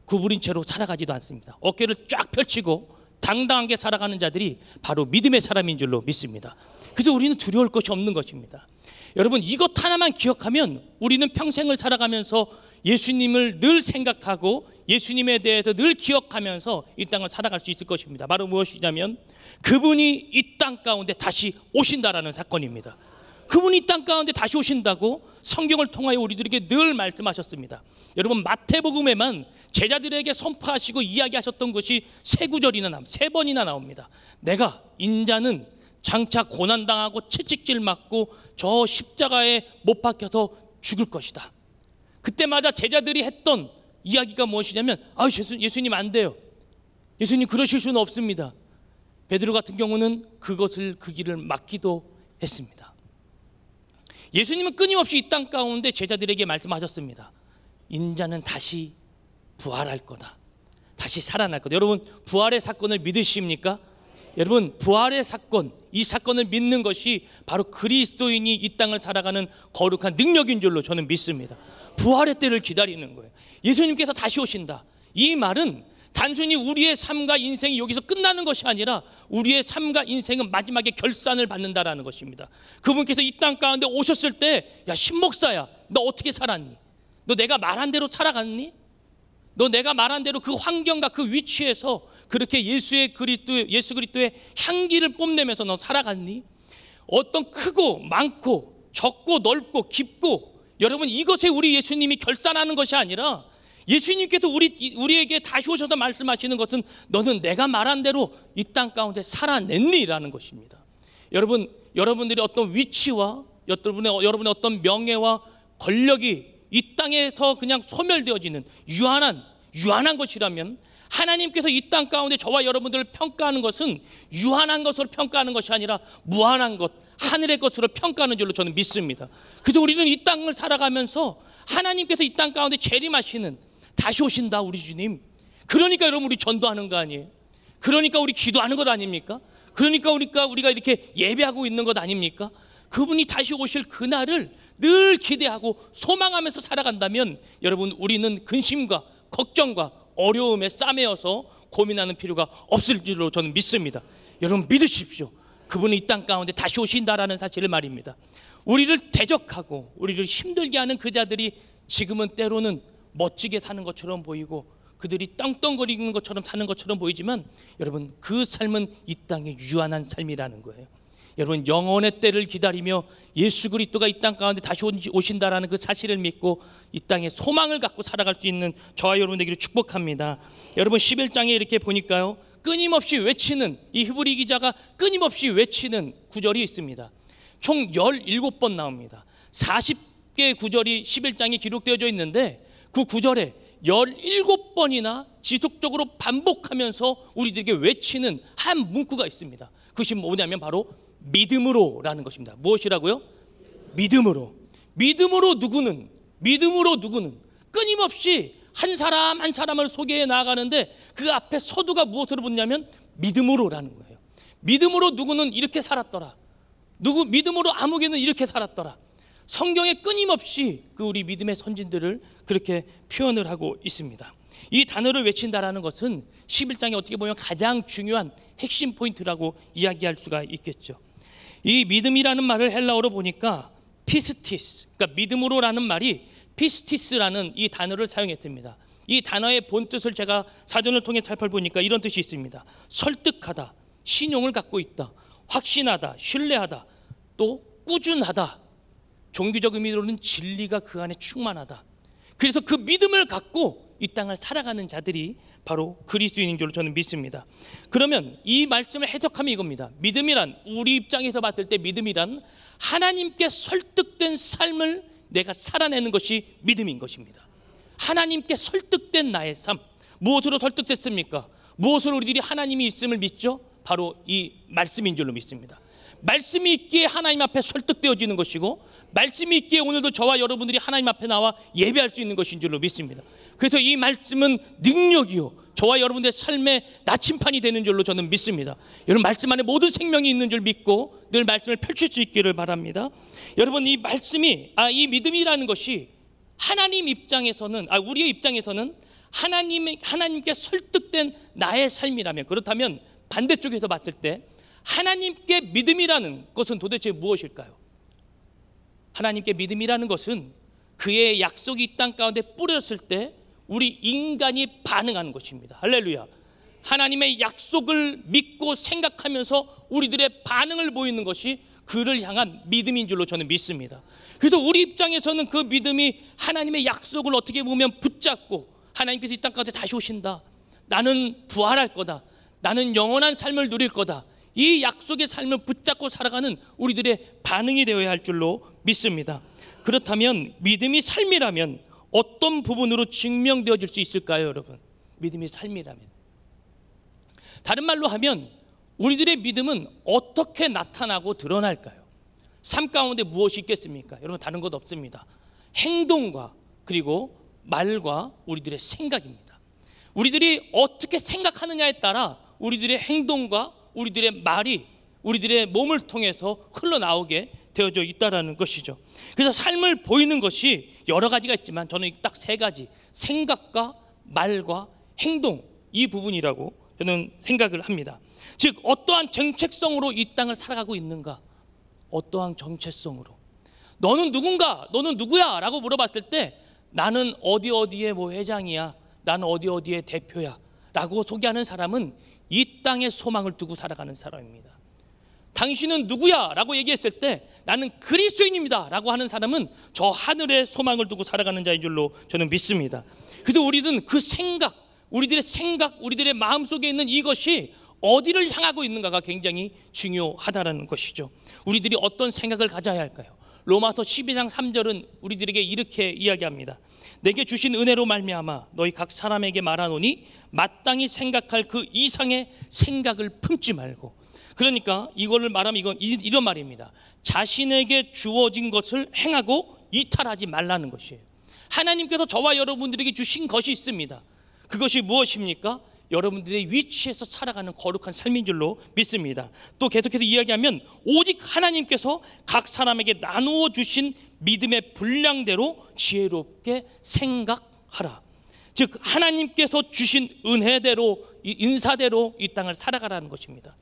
구부린 채로 살아가지도 않습니다. 어깨를 쫙 펼치고 당당하게 살아가는 자들이 바로 믿음의 사람인 줄로 믿습니다. 그래서 우리는 두려울 것이 없는 것입니다. 여러분, 이것 하나만 기억하면 우리는 평생을 살아가면서 예수님을 늘 생각하고 예수님에 대해서 늘 기억하면서 이 땅을 살아갈 수 있을 것입니다. 바로 무엇이냐면 그분이 이 땅 가운데 다시 오신다라는 사건입니다. 그분이 이 땅 가운데 다시 오신다고 성경을 통하여 우리들에게 늘 말씀하셨습니다. 여러분, 마태복음에만 제자들에게 선포하시고 이야기하셨던 것이 세 번이나 나옵니다. 내가 인자는 장차 고난당하고 채찍질 맞고 저 십자가에 못 박혀서 죽을 것이다. 그때마다 제자들이 했던 이야기가 무엇이냐면 예수님 안 돼요. 예수님 그러실 수는 없습니다. 베드로 같은 경우는 그 길을 막기도 했습니다. 예수님은 끊임없이 이 땅 가운데 제자들에게 말씀하셨습니다. 인자는 다시 부활할 거다. 다시 살아날 거다. 여러분, 부활의 사건을 믿으십니까? 여러분, 부활의 사건, 이 사건을 믿는 것이 바로 그리스도인이 이 땅을 살아가는 거룩한 능력인 줄로 저는 믿습니다. 부활의 때를 기다리는 거예요. 예수님께서 다시 오신다. 이 말은 단순히 우리의 삶과 인생이 여기서 끝나는 것이 아니라 우리의 삶과 인생은 마지막에 결산을 받는다라는 것입니다. 그분께서 이 땅 가운데 오셨을 때, 야, 신목사야, 너 어떻게 살았니? 너 내가 말한 대로 살아갔니? 너 내가 말한 대로 그 환경과 그 위치에서 그렇게 예수 그리스도의 향기를 뽐내면서 너 살아갔니? 어떤 크고 많고 적고 넓고 깊고, 여러분, 이것에 우리 예수님이 결산하는 것이 아니라 예수님께서 우리에게 다시 오셔서 말씀하시는 것은 너는 내가 말한 대로 이 땅 가운데 살아냈니? 라는 것입니다. 여러분들의 어떤 위치와 여러분의 어떤 명예와 권력이 이 땅에서 그냥 소멸되어지는 유한한 것이라면, 하나님께서 이 땅 가운데 저와 여러분들을 평가하는 것은 유한한 것으로 평가하는 것이 아니라 무한한 것, 하늘의 것으로 평가하는 줄로 저는 믿습니다. 그래서 우리는 이 땅을 살아가면서 하나님께서 이 땅 가운데 재림하시는, 다시 오신다 우리 주님. 그러니까 여러분, 우리 전도하는 거 아니에요? 그러니까 우리 기도하는 것 아닙니까? 그러니까 우리가 이렇게 예배하고 있는 것 아닙니까? 그분이 다시 오실 그날을 늘 기대하고 소망하면서 살아간다면 여러분, 우리는 근심과 걱정과 어려움에 싸매어서 고민하는 필요가 없을 줄로 저는 믿습니다. 여러분 믿으십시오. 그분은 이 땅 가운데 다시 오신다라는 사실을 말입니다. 우리를 대적하고 우리를 힘들게 하는 그 자들이 지금은 때로는 멋지게 사는 것처럼 보이고 그들이 떵떵거리는 것처럼 사는 것처럼 보이지만 여러분, 그 삶은 이 땅의 유한한 삶이라는 거예요. 여러분, 영원의 때를 기다리며 예수 그리스도가 이 땅 가운데 다시 오신다라는 그 사실을 믿고 이 땅에 소망을 갖고 살아갈 수 있는 저와 여러분 되기를 축복합니다. 여러분, 11장에 이렇게 보니까요, 끊임없이 외치는, 이 히브리 기자가 끊임없이 외치는 구절이 있습니다. 총 17번 나옵니다. 40개 구절이 11장에 기록되어져 있는데 그 구절에 17번이나 지속적으로 반복하면서 우리들에게 외치는 한 문구가 있습니다. 그것이 뭐냐면 바로 믿음으로라는 것입니다. 무엇이라고요? 믿음으로. 믿음으로 누구는 끊임없이 한 사람 한 사람을 소개해 나아가는데 그 앞에 서두가 무엇으로 붙냐면 믿음으로라는 거예요. 믿음으로 누구는 이렇게 살았더라. 믿음으로 아무개는 이렇게 살았더라. 성경에 끊임없이 그 우리 믿음의 선진들을 그렇게 표현을 하고 있습니다. 이 단어를 외친다라는 것은 11장에 어떻게 보면 가장 중요한 핵심 포인트라고 이야기할 수가 있겠죠. 이 믿음이라는 말을 헬라어로 보니까 피스티스, 그러니까 믿음으로라는 말이 피스티스라는 이 단어를 사용했습니다. 이 단어의 본뜻을 제가 사전을 통해 살펴보니까 이런 뜻이 있습니다. 설득하다, 신용을 갖고 있다, 확신하다, 신뢰하다, 또 꾸준하다. 종교적 의미로는 진리가 그 안에 충만하다. 그래서 그 믿음을 갖고 이 땅을 살아가는 자들이 바로 그리스도인인 줄로 저는 믿습니다. 그러면 이 말씀을 해석하면 이겁니다. 믿음이란, 우리 입장에서 봤을 때 믿음이란 하나님께 설득된 삶을 내가 살아내는 것이 믿음인 것입니다. 하나님께 설득된 나의 삶. 무엇으로 설득됐습니까? 무엇으로 우리들이 하나님이 있음을 믿죠? 바로 이 말씀인 줄로 믿습니다. 말씀이 있기에 하나님 앞에 설득되어지는 것이고, 말씀이 있기에 오늘도 저와 여러분들이 하나님 앞에 나와 예배할 수 있는 것인 줄로 믿습니다. 그래서 이 말씀은 능력이요, 저와 여러분들의 삶의 나침판이 되는 줄로 저는 믿습니다. 여러분, 말씀 안에 모든 생명이 있는 줄 믿고 늘 말씀을 펼칠 수 있기를 바랍니다. 여러분, 이 말씀이, 이 믿음이라는 것이 하나님 입장에서는, 우리의 입장에서는 하나님께 설득된 나의 삶이라면, 그렇다면 반대쪽에서 봤을 때 하나님께 믿음이라는 것은 도대체 무엇일까요? 하나님께 믿음이라는 것은 그의 약속이 이 땅 가운데 뿌렸을 때 우리 인간이 반응하는 것입니다. 할렐루야. 하나님의 약속을 믿고 생각하면서 우리들의 반응을 보이는 것이 그를 향한 믿음인 줄로 저는 믿습니다. 그래서 우리 입장에서는 그 믿음이 하나님의 약속을 어떻게 보면 붙잡고, 하나님께서 이 땅 가운데 다시 오신다, 나는 부활할 거다, 나는 영원한 삶을 누릴 거다, 이 약속의 삶을 붙잡고 살아가는 우리들의 반응이 되어야 할 줄로 믿습니다. 그렇다면 믿음이 삶이라면 어떤 부분으로 증명되어질 수 있을까요, 여러분? 믿음이 삶이라면, 다른 말로 하면 우리들의 믿음은 어떻게 나타나고 드러날까요? 삶 가운데 무엇이 있겠습니까? 여러분, 다른 것 없습니다. 행동과 그리고 말과 우리들의 생각입니다. 우리들이 어떻게 생각하느냐에 따라 우리들의 행동과 우리들의 말이 우리들의 몸을 통해서 흘러나오게 되어져 있다는 것이죠. 그래서 삶을 보이는 것이 여러 가지가 있지만 저는 딱 세 가지, 생각과 말과 행동, 이 부분이라고 저는 생각을 합니다. 즉, 어떠한 정체성으로 이 땅을 살아가고 있는가, 어떠한 정체성으로, 너는 누군가, 너는 누구야? 라고 물어봤을 때 나는 어디어디의 회장이야, 나는 어디어디의 대표야 라고 소개하는 사람은 이 땅에 소망을 두고 살아가는 사람입니다. 당신은 누구야? 라고 얘기했을 때 나는 그리스도인입니다 라고 하는 사람은 저 하늘에 소망을 두고 살아가는 자인 줄로 저는 믿습니다. 그래서 우리는 그 생각, 우리들의 마음속에 있는 이것이 어디를 향하고 있는가가 굉장히 중요하다는 것이죠. 우리들이 어떤 생각을 가져야 할까요? 로마서 12장 3절은 우리들에게 이렇게 이야기합니다. 내게 주신 은혜로 말미암아 너희 각 사람에게 말하노니 마땅히 생각할 그 이상의 생각을 품지 말고. 그러니까 이거를 말하면 이런 말입니다. 자신에게 주어진 것을 행하고 이탈하지 말라는 것이에요. 하나님께서 저와 여러분들에게 주신 것이 있습니다. 그것이 무엇입니까? 여러분들의 위치에서 살아가는 거룩한 삶인 줄로 믿습니다. 또 계속해서 이야기하면 오직 하나님께서 각 사람에게 나누어 주신 믿음의 분량대로 지혜롭게 생각하라. 즉 하나님께서 주신 은혜대로, 이 인사대로 이 땅을 살아가라는 것입니다.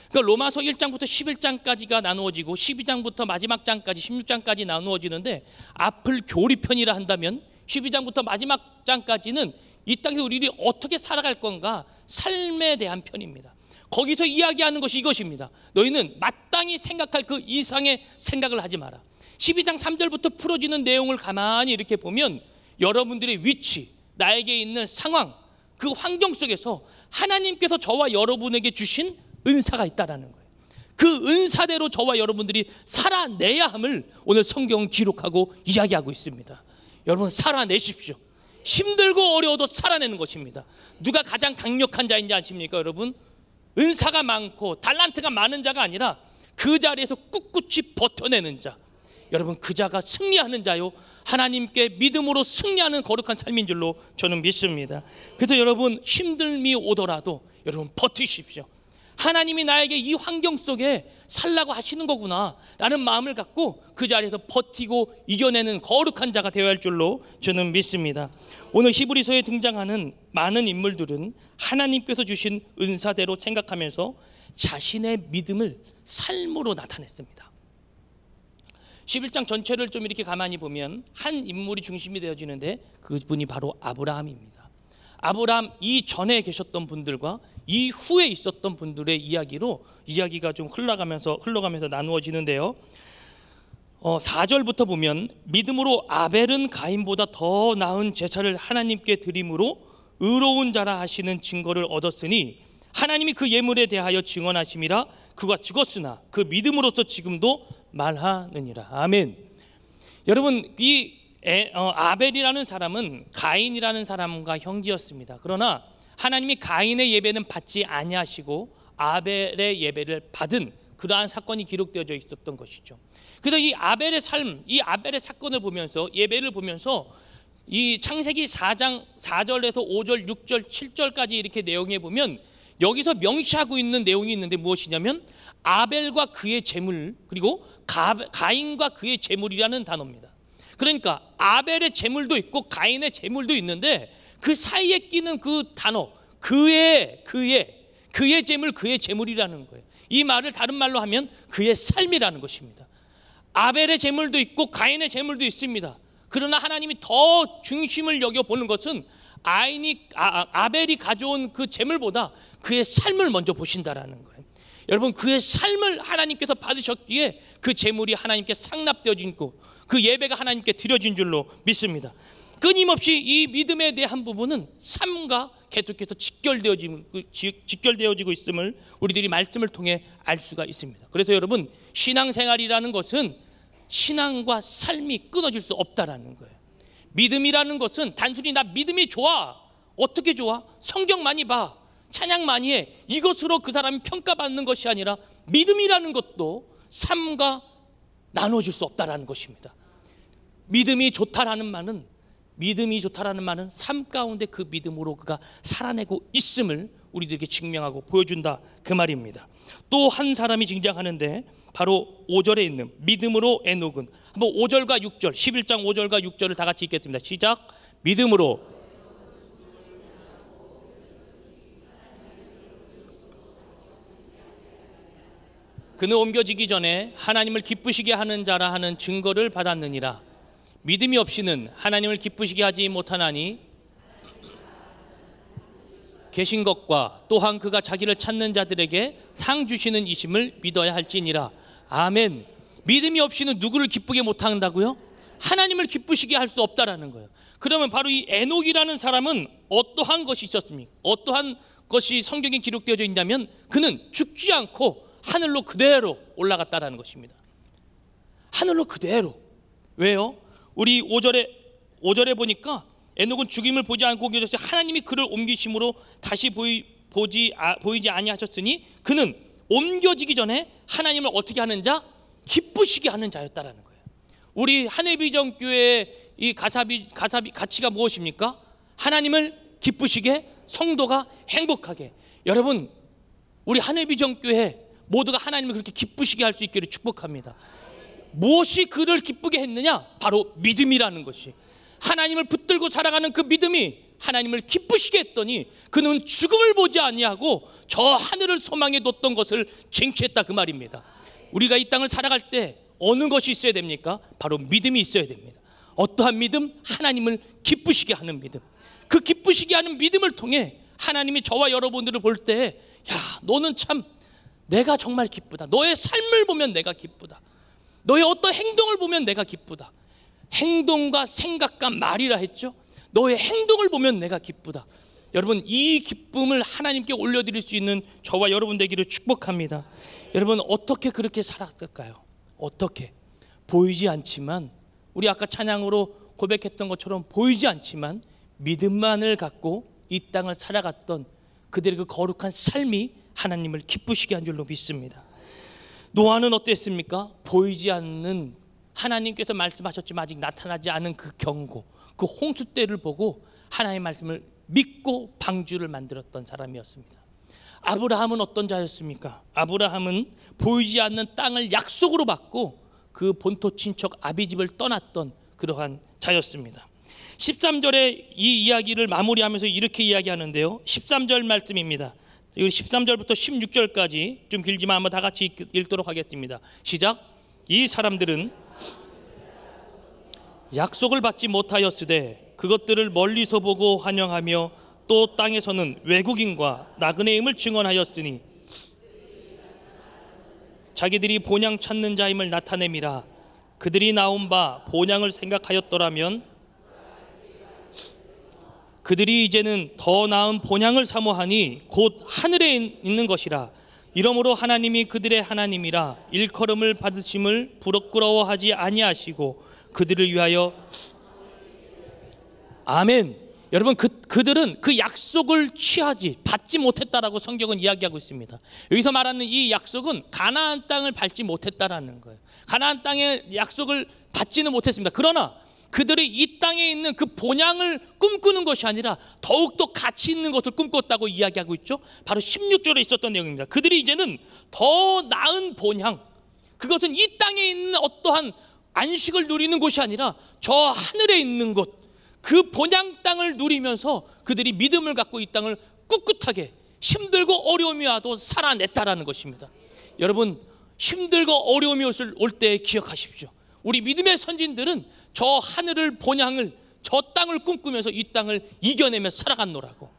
그러니까 로마서 1장부터 11장까지가 나누어지고 12장부터 마지막 장까지 16장까지 나누어지는데, 앞을 교리편이라 한다면 12장부터 마지막 장까지는 이 땅에서 우리들이 어떻게 살아갈 건가, 삶에 대한 편입니다. 거기서 이야기하는 것이 이것입니다. 너희는 마땅히 생각할 그 이상의 생각을 하지 마라. 12장 3절부터 풀어지는 내용을 가만히 이렇게 보면 여러분들의 위치, 나에게 있는 상황, 그 환경 속에서 하나님께서 저와 여러분에게 주신 은사가 있다라는 거예요. 그 은사대로 저와 여러분들이 살아내야 함을 오늘 성경은 기록하고 이야기하고 있습니다. 여러분 살아내십시오. 힘들고 어려워도 살아내는 것입니다. 누가 가장 강력한 자인지 아십니까 여러분? 은사가 많고 달란트가 많은 자가 아니라 그 자리에서 꿋꿋이 버텨내는 자, 여러분 그 자가 승리하는 자요, 하나님께 믿음으로 승리하는 거룩한 삶인 줄로 저는 믿습니다. 그래서 여러분 힘듦이 오더라도 여러분 버티십시오. 하나님이 나에게 이 환경 속에 살라고 하시는 거구나 라는 마음을 갖고 그 자리에서 버티고 이겨내는 거룩한 자가 되어야 할 줄로 저는 믿습니다. 오늘 히브리서에 등장하는 많은 인물들은 하나님께서 주신 은사대로 생각하면서 자신의 믿음을 삶으로 나타냈습니다. 11장 전체를 좀 이렇게 가만히 보면 한 인물이 중심이 되어지는데 그분이 바로 아브라함입니다. 아브라함 이전에 계셨던 분들과 이후에 있었던 분들의 이야기로 이야기가 좀 흘러가면서 나누어지는데요. 4절부터 보면 믿음으로 아벨은 가인보다 더 나은 제사를 하나님께 드림으로 의로운 자라 하시는 증거를 얻었으니 하나님이 그 예물에 대하여 증언하심이라. 그가 죽었으나 그 믿음으로서 지금도 말하느니라. 아멘. 여러분 이 아벨이라는 사람은 가인이라는 사람과 형제였습니다. 그러나 하나님이 가인의 예배는 받지 아니하시고 아벨의 예배를 받은 그러한 사건이 기록되어져 있었던 것이죠. 그래서 이 아벨의 삶, 이 아벨의 사건을 보면서, 예배를 보면서 이 창세기 4장 4절에서 5절, 6절, 7절까지 이렇게 내용에 보면 여기서 명시하고 있는 내용이 있는데 무엇이냐면 아벨과 그의 제물, 그리고 가인과 그의 제물이라는 단어입니다. 그러니까 아벨의 제물도 있고 가인의 제물도 있는데 그 사이에 끼는 그 단어, 그의 제물, 그의 제물이라는 거예요. 이 말을 다른 말로 하면 그의 삶이라는 것입니다. 아벨의 제물도 있고 가인의 제물도 있습니다. 그러나 하나님이 더 중심을 여겨보는 것은 아벨이 가져온 그 제물보다 그의 삶을 먼저 보신다라는 거예요. 여러분 그의 삶을 하나님께서 받으셨기에 그 제물이 하나님께 상납되어지고 그 예배가 하나님께 드려진 줄로 믿습니다. 끊임없이 이 믿음에 대한 부분은 삶과 계속해서 직결되어지고 있음을 우리들이 말씀을 통해 알 수가 있습니다. 그래서 여러분 신앙생활이라는 것은 신앙과 삶이 끊어질 수 없다라는 거예요. 믿음이라는 것은 단순히 나 믿음이 좋아, 어떻게 좋아? 성경 많이 봐, 찬양 많이 해, 이것으로 그 사람이 평가받는 것이 아니라 믿음이라는 것도 삶과 나눠줄 수 없다라는 것입니다. 믿음이 좋다라는 말은 삶 가운데 그 믿음으로 그가 살아내고 있음을 우리들에게 증명하고 보여준다 그 말입니다. 또 한 사람이 등장하는데 바로 5절에 있는 믿음으로 에녹은, 한번 5절과 6절, 11장 5절과 6절을 다 같이 읽겠습니다. 시작. 믿음으로 그는 옮겨지기 전에 하나님을 기쁘시게 하는 자라 하는 증거를 받았느니라. 믿음이 없이는 하나님을 기쁘시게 하지 못하나니 계신 것과 또한 그가 자기를 찾는 자들에게 상 주시는 이심을 믿어야 할지니라. 아멘. 믿음이 없이는 누구를 기쁘게 못한다고요? 하나님을 기쁘시게 할 수 없다라는 거예요. 그러면 바로 이 에녹이라는 사람은 어떠한 것이 있었습니까? 어떠한 것이 성경에 기록되어져 있냐면 그는 죽지 않고 하늘로 그대로 올라갔다라는 것입니다. 하늘로 그대로. 왜요? 우리 5절에 보니까 에녹은 죽임을 보지 않고 옮겨졌을 때 하나님이 그를 옮기심으로 다시 보이지 아니하셨으니 그는 옮겨지기 전에 하나님을 어떻게 하는 자? 기쁘시게 하는 자였다라는 거예요. 우리 한해비전교회의 이 가치가 무엇입니까? 하나님을 기쁘시게 성도가 행복하게, 여러분 우리 하늘비전교회 모두가 하나님을 그렇게 기쁘시게 할 수 있기를 축복합니다. 무엇이 그를 기쁘게 했느냐? 바로 믿음이라는 것이, 하나님을 붙들고 살아가는 그 믿음이 하나님을 기쁘시게 했더니 그는 죽음을 보지 아니하고 저 하늘을 소망해 뒀던 것을 쟁취했다, 그 말입니다. 우리가 이 땅을 살아갈 때 어느 것이 있어야 됩니까? 바로 믿음이 있어야 됩니다. 어떠한 믿음? 하나님을 기쁘시게 하는 믿음. 그 기쁘시게 하는 믿음을 통해 하나님이 저와 여러분들을 볼 때, 야, 너는 참 내가 정말 기쁘다. 너의 삶을 보면 내가 기쁘다. 너의 어떤 행동을 보면 내가 기쁘다. 행동과 생각과 말이라 했죠. 너의 행동을 보면 내가 기쁘다. 여러분, 이 기쁨을 하나님께 올려드릴 수 있는 저와 여러분 되기를 축복합니다. 여러분, 어떻게 그렇게 살았을까요? 어떻게? 보이지 않지만, 우리 아까 찬양으로 고백했던 것처럼 보이지 않지만 믿음만을 갖고 이 땅을 살아갔던 그들의 그 거룩한 삶이 하나님을 기쁘시게 한 줄로 믿습니다. 노아는 어땠습니까? 보이지 않는, 하나님께서 말씀하셨지만 아직 나타나지 않은 그 경고, 그 홍수 때를 보고 하나님의 말씀을 믿고 방주를 만들었던 사람이었습니다. 아브라함은 어떤 자였습니까? 아브라함은 보이지 않는 땅을 약속으로 받고 그 본토 친척 아비집을 떠났던 그러한 자였습니다. 13절에 이 이야기를 마무리하면서 이렇게 이야기하는데요, 13절 말씀입니다. 13절부터 16절까지 좀 길지만 한번 다 같이 읽도록 하겠습니다. 시작. 이 사람들은 약속을 받지 못하였으되 그것들을 멀리서 보고 환영하며 또 땅에서는 외국인과 나그네임을 증언하였으니 자기들이 본향 찾는 자임을 나타내미라. 그들이 나온 바 본향을 생각하였더라면 그들이 이제는 더 나은 본향을 사모하니 곧 하늘에 있는 것이라. 이러므로 하나님이 그들의 하나님이라 일컬음을 받으심을 부끄러워하지 아니하시고 그들을 위하여, 아멘. 여러분, 그들은 그 약속을 받지 못했다라고 성경은 이야기하고 있습니다. 여기서 말하는 이 약속은 가나안 땅을 밟지 못했다라는 거예요. 가나안 땅의 약속을 받지는 못했습니다. 그러나 그들이 이 땅에 있는 그 본향을 꿈꾸는 것이 아니라 더욱더 가치 있는 것을 꿈꿨다고 이야기하고 있죠. 바로 16절에 있었던 내용입니다. 그들이 이제는 더 나은 본향, 그것은 이 땅에 있는 어떠한 안식을 누리는 곳이 아니라 저 하늘에 있는 곳, 그 본향 땅을 누리면서 그들이 믿음을 갖고 이 땅을 꿋꿋하게 힘들고 어려움이 와도 살아냈다라는 것입니다. 여러분, 힘들고 어려움이 올 때 기억하십시오. 우리 믿음의 선진들은 저 하늘을 본향을, 저 땅을 꿈꾸면서 이 땅을 이겨내며 살아갔노라고.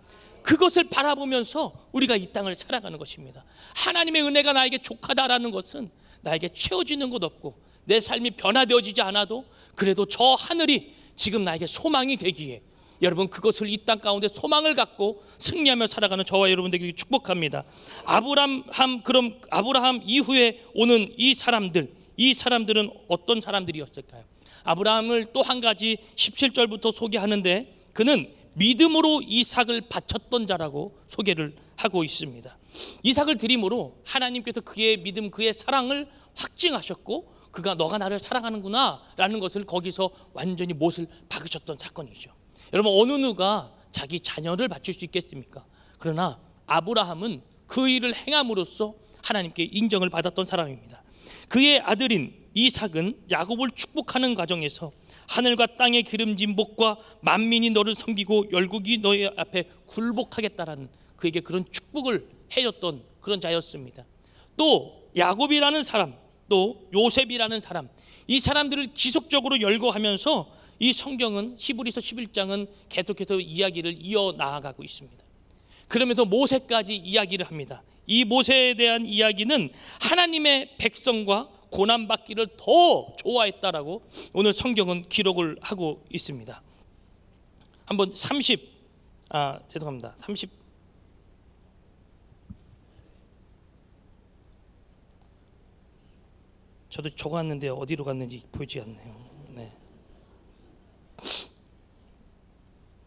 그것을 바라보면서 우리가 이 땅을 살아가는 것입니다. 하나님의 은혜가 나에게 족하다라는 것은 나에게 채워지는 것 없고 내 삶이 변화되어지지 않아도 그래도 저 하늘이 지금 나에게 소망이 되기에, 여러분, 그것을 이 땅 가운데 소망을 갖고 승리하며 살아가는 저와 여러분들에게 축복합니다. 아브라함 이후에 오는 이 사람들은 어떤 사람들이었을까요? 아브라함을 또 한 가지 17절부터 소개하는데, 그는 믿음으로 이삭을 바쳤던 자라고 소개를 하고 있습니다. 이삭을 드림으로 하나님께서 그의 믿음, 그의 사랑을 확증하셨고, 그가 너가 나를 사랑하는구나 라는 것을 거기서 완전히 못을 박으셨던 사건이죠. 여러분, 어느 누가 자기 자녀를 바칠 수 있겠습니까? 그러나 아브라함은 그 일을 행함으로써 하나님께 인정을 받았던 사람입니다. 그의 아들인 이삭은 야곱을 축복하는 과정에서 하늘과 땅의 기름진 복과 만민이 너를 섬기고 열국이 너의 앞에 굴복하겠다라는 그에게 그런 축복을 해줬던 그런 자였습니다. 또 야곱이라는 사람, 또 요셉이라는 사람, 이 사람들을 지속적으로 열거하면서 이 성경은, 히브리서 11장은 계속해서 이야기를 이어나가고 있습니다. 그러면서 모세까지 이야기를 합니다. 이 모세에 대한 이야기는 하나님의 백성과 고난받기를 더 좋아했다라고 오늘 성경은 기록을 하고 있습니다. 한번 30 저도 적어왔는데 어디로 갔는지 보이지 않네요. 네.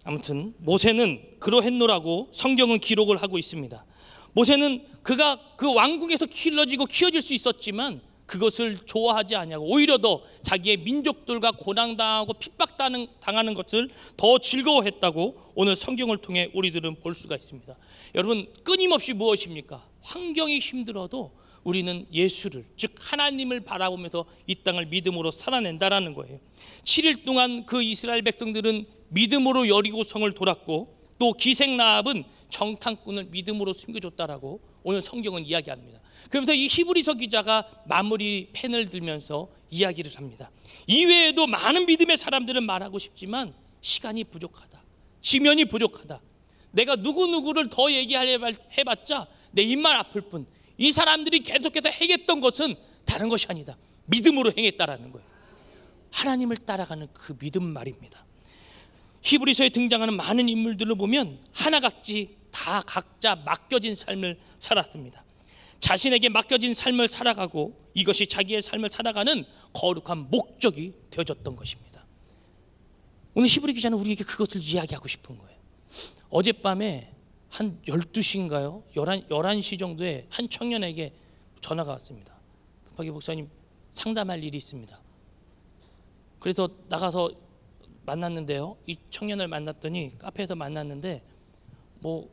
아무튼 모세는 그러했노라고 성경은 기록을 하고 있습니다. 모세는 그가 그 왕궁에서 키워질 수 있었지만 그것을 좋아하지 아니하고 오히려 더 자기의 민족들과 고난당하고 핍박당하는 것을 더 즐거워했다고 오늘 성경을 통해 우리들은 볼 수가 있습니다. 여러분, 끊임없이 무엇입니까? 환경이 힘들어도 우리는 예수를, 즉 하나님을 바라보면서 이 땅을 믿음으로 살아낸다라는 거예요. 7일 동안 그 이스라엘 백성들은 믿음으로 여리고성을 돌았고, 또 기생라합은 정탐꾼을 믿음으로 숨겨줬다라고 오늘 성경은 이야기합니다. 그러면서 이 히브리서 기자가 마무리 펜을 들면서 이야기를 합니다. 이외에도 많은 믿음의 사람들은 말하고 싶지만 시간이 부족하다, 지면이 부족하다. 내가 누구누구를 더 얘기해봤자 내 입만 아플 뿐, 이 사람들이 계속해서 행했던 것은 다른 것이 아니다, 믿음으로 행했다라는 거예요. 하나님을 따라가는 그 믿음 말입니다. 히브리서에 등장하는 많은 인물들을 보면 하나같이 다 각자 맡겨진 삶을 살았습니다. 자신에게 맡겨진 삶을 살아가고 이것이 자기의 삶을 살아가는 거룩한 목적이 되어졌던 것입니다. 오늘 히브리 기자는 우리에게 그것을 이야기하고 싶은 거예요. 어젯밤에 한 12시인가요? 11시 정도에 한 청년에게 전화가 왔습니다. 급하게 목사님 상담할 일이 있습니다. 그래서 나가서 만났는데요, 이 청년을 만났더니 카페에서 만났는데 뭐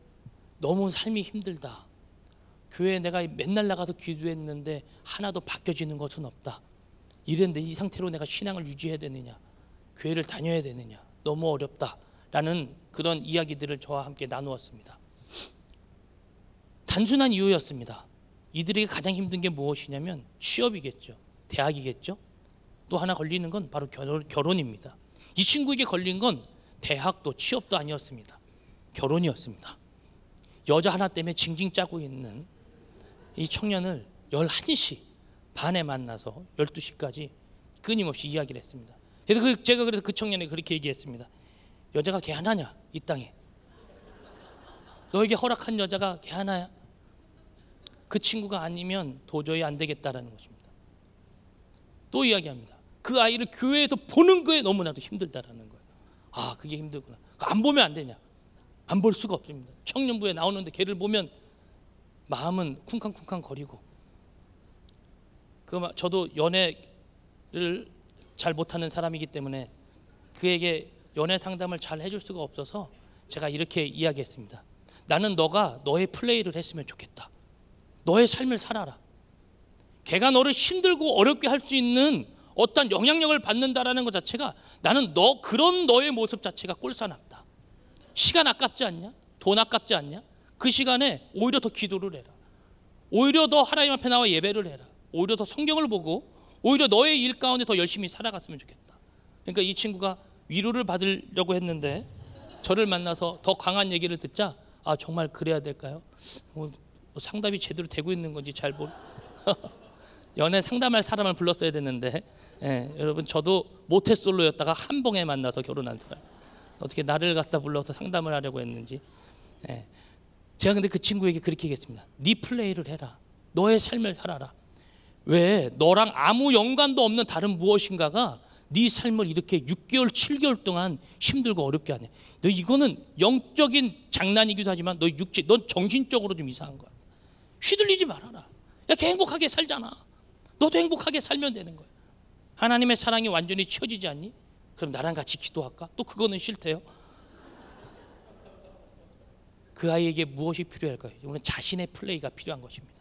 너무 삶이 힘들다, 교회에 내가 맨날 나가서 기도했는데 하나도 바뀌어지는 것은 없다, 이랬는데 이 상태로 내가 신앙을 유지해야 되느냐, 교회를 다녀야 되느냐, 너무 어렵다라는 그런 이야기들을 저와 함께 나누었습니다. 단순한 이유였습니다. 이들에게 가장 힘든 게 무엇이냐면 취업이겠죠, 대학이겠죠, 또 하나 걸리는 건 바로 결혼입니다. 이 친구에게 걸린 건 대학도 취업도 아니었습니다. 결혼이었습니다. 여자 하나 때문에 징징 짜고 있는 이 청년을 11시 반에 만나서 12시까지 끊임없이 이야기를 했습니다. 그래서 제가 그 청년에게 그렇게 얘기했습니다. 여자가 걔 하나냐, 이 땅에 너에게 허락한 여자가 걔 하나야? 그 친구가 아니면 도저히 안 되겠다라는 것입니다. 또 이야기합니다. 그 아이를 교회에서 보는 거에 너무나도 힘들다라는 거예요. 아, 그게 힘들구나. 안 보면 안 되냐? 안 볼 수가 없습니다. 청년부에 나오는데 걔를 보면 마음은 쿵쾅쿵쾅 거리고. 저도 연애를 잘 못하는 사람이기 때문에 그에게 연애 상담을 잘 해줄 수가 없어서 제가 이렇게 이야기했습니다. 나는 너가 너의 플레이를 했으면 좋겠다. 너의 삶을 살아라. 걔가 너를 힘들고 어렵게 할 수 있는 어떤 영향력을 받는다라는 것 자체가, 나는 그런 너의 모습 자체가 꼴사납다. 시간 아깝지 않냐? 돈 아깝지 않냐? 그 시간에 오히려 더 기도를 해라. 오히려 더 하나님 앞에 나와 예배를 해라. 오히려 더 성경을 보고 오히려 너의 일 가운데 더 열심히 살아갔으면 좋겠다. 그러니까 이 친구가 위로를 받으려고 했는데 저를 만나서 더 강한 얘기를 듣자, 아, 정말 그래야 될까요? 상담이 제대로 되고 있는 건지 잘 연애 상담할 사람을 불렀어야 됐는데, 여러분, 저도 모태솔로였다가 한봉에 만나서 결혼한 사람, 어떻게 나를 갖다 불러서 상담을 하려고 했는지. 제가 근데 그 친구에게 그렇게 얘기했습니다. 네 플레이를 해라. 너의 삶을 살아라. 왜 너랑 아무 연관도 없는 다른 무엇인가가 네 삶을 이렇게 6개월, 7개월 동안 힘들고 어렵게 하냐. 너 이거는 영적인 장난이기도 하지만 넌 정신적으로 좀 이상한 거야. 휘둘리지 말아라. 야, 걔 행복하게 살잖아. 너도 행복하게 살면 되는 거야. 하나님의 사랑이 완전히 치워지지 않니? 그럼 나랑 같이 기도할까? 또 그거는 싫대요. 그 아이에게 무엇이 필요할까요? 이거는 자신의 플레이가 필요한 것입니다.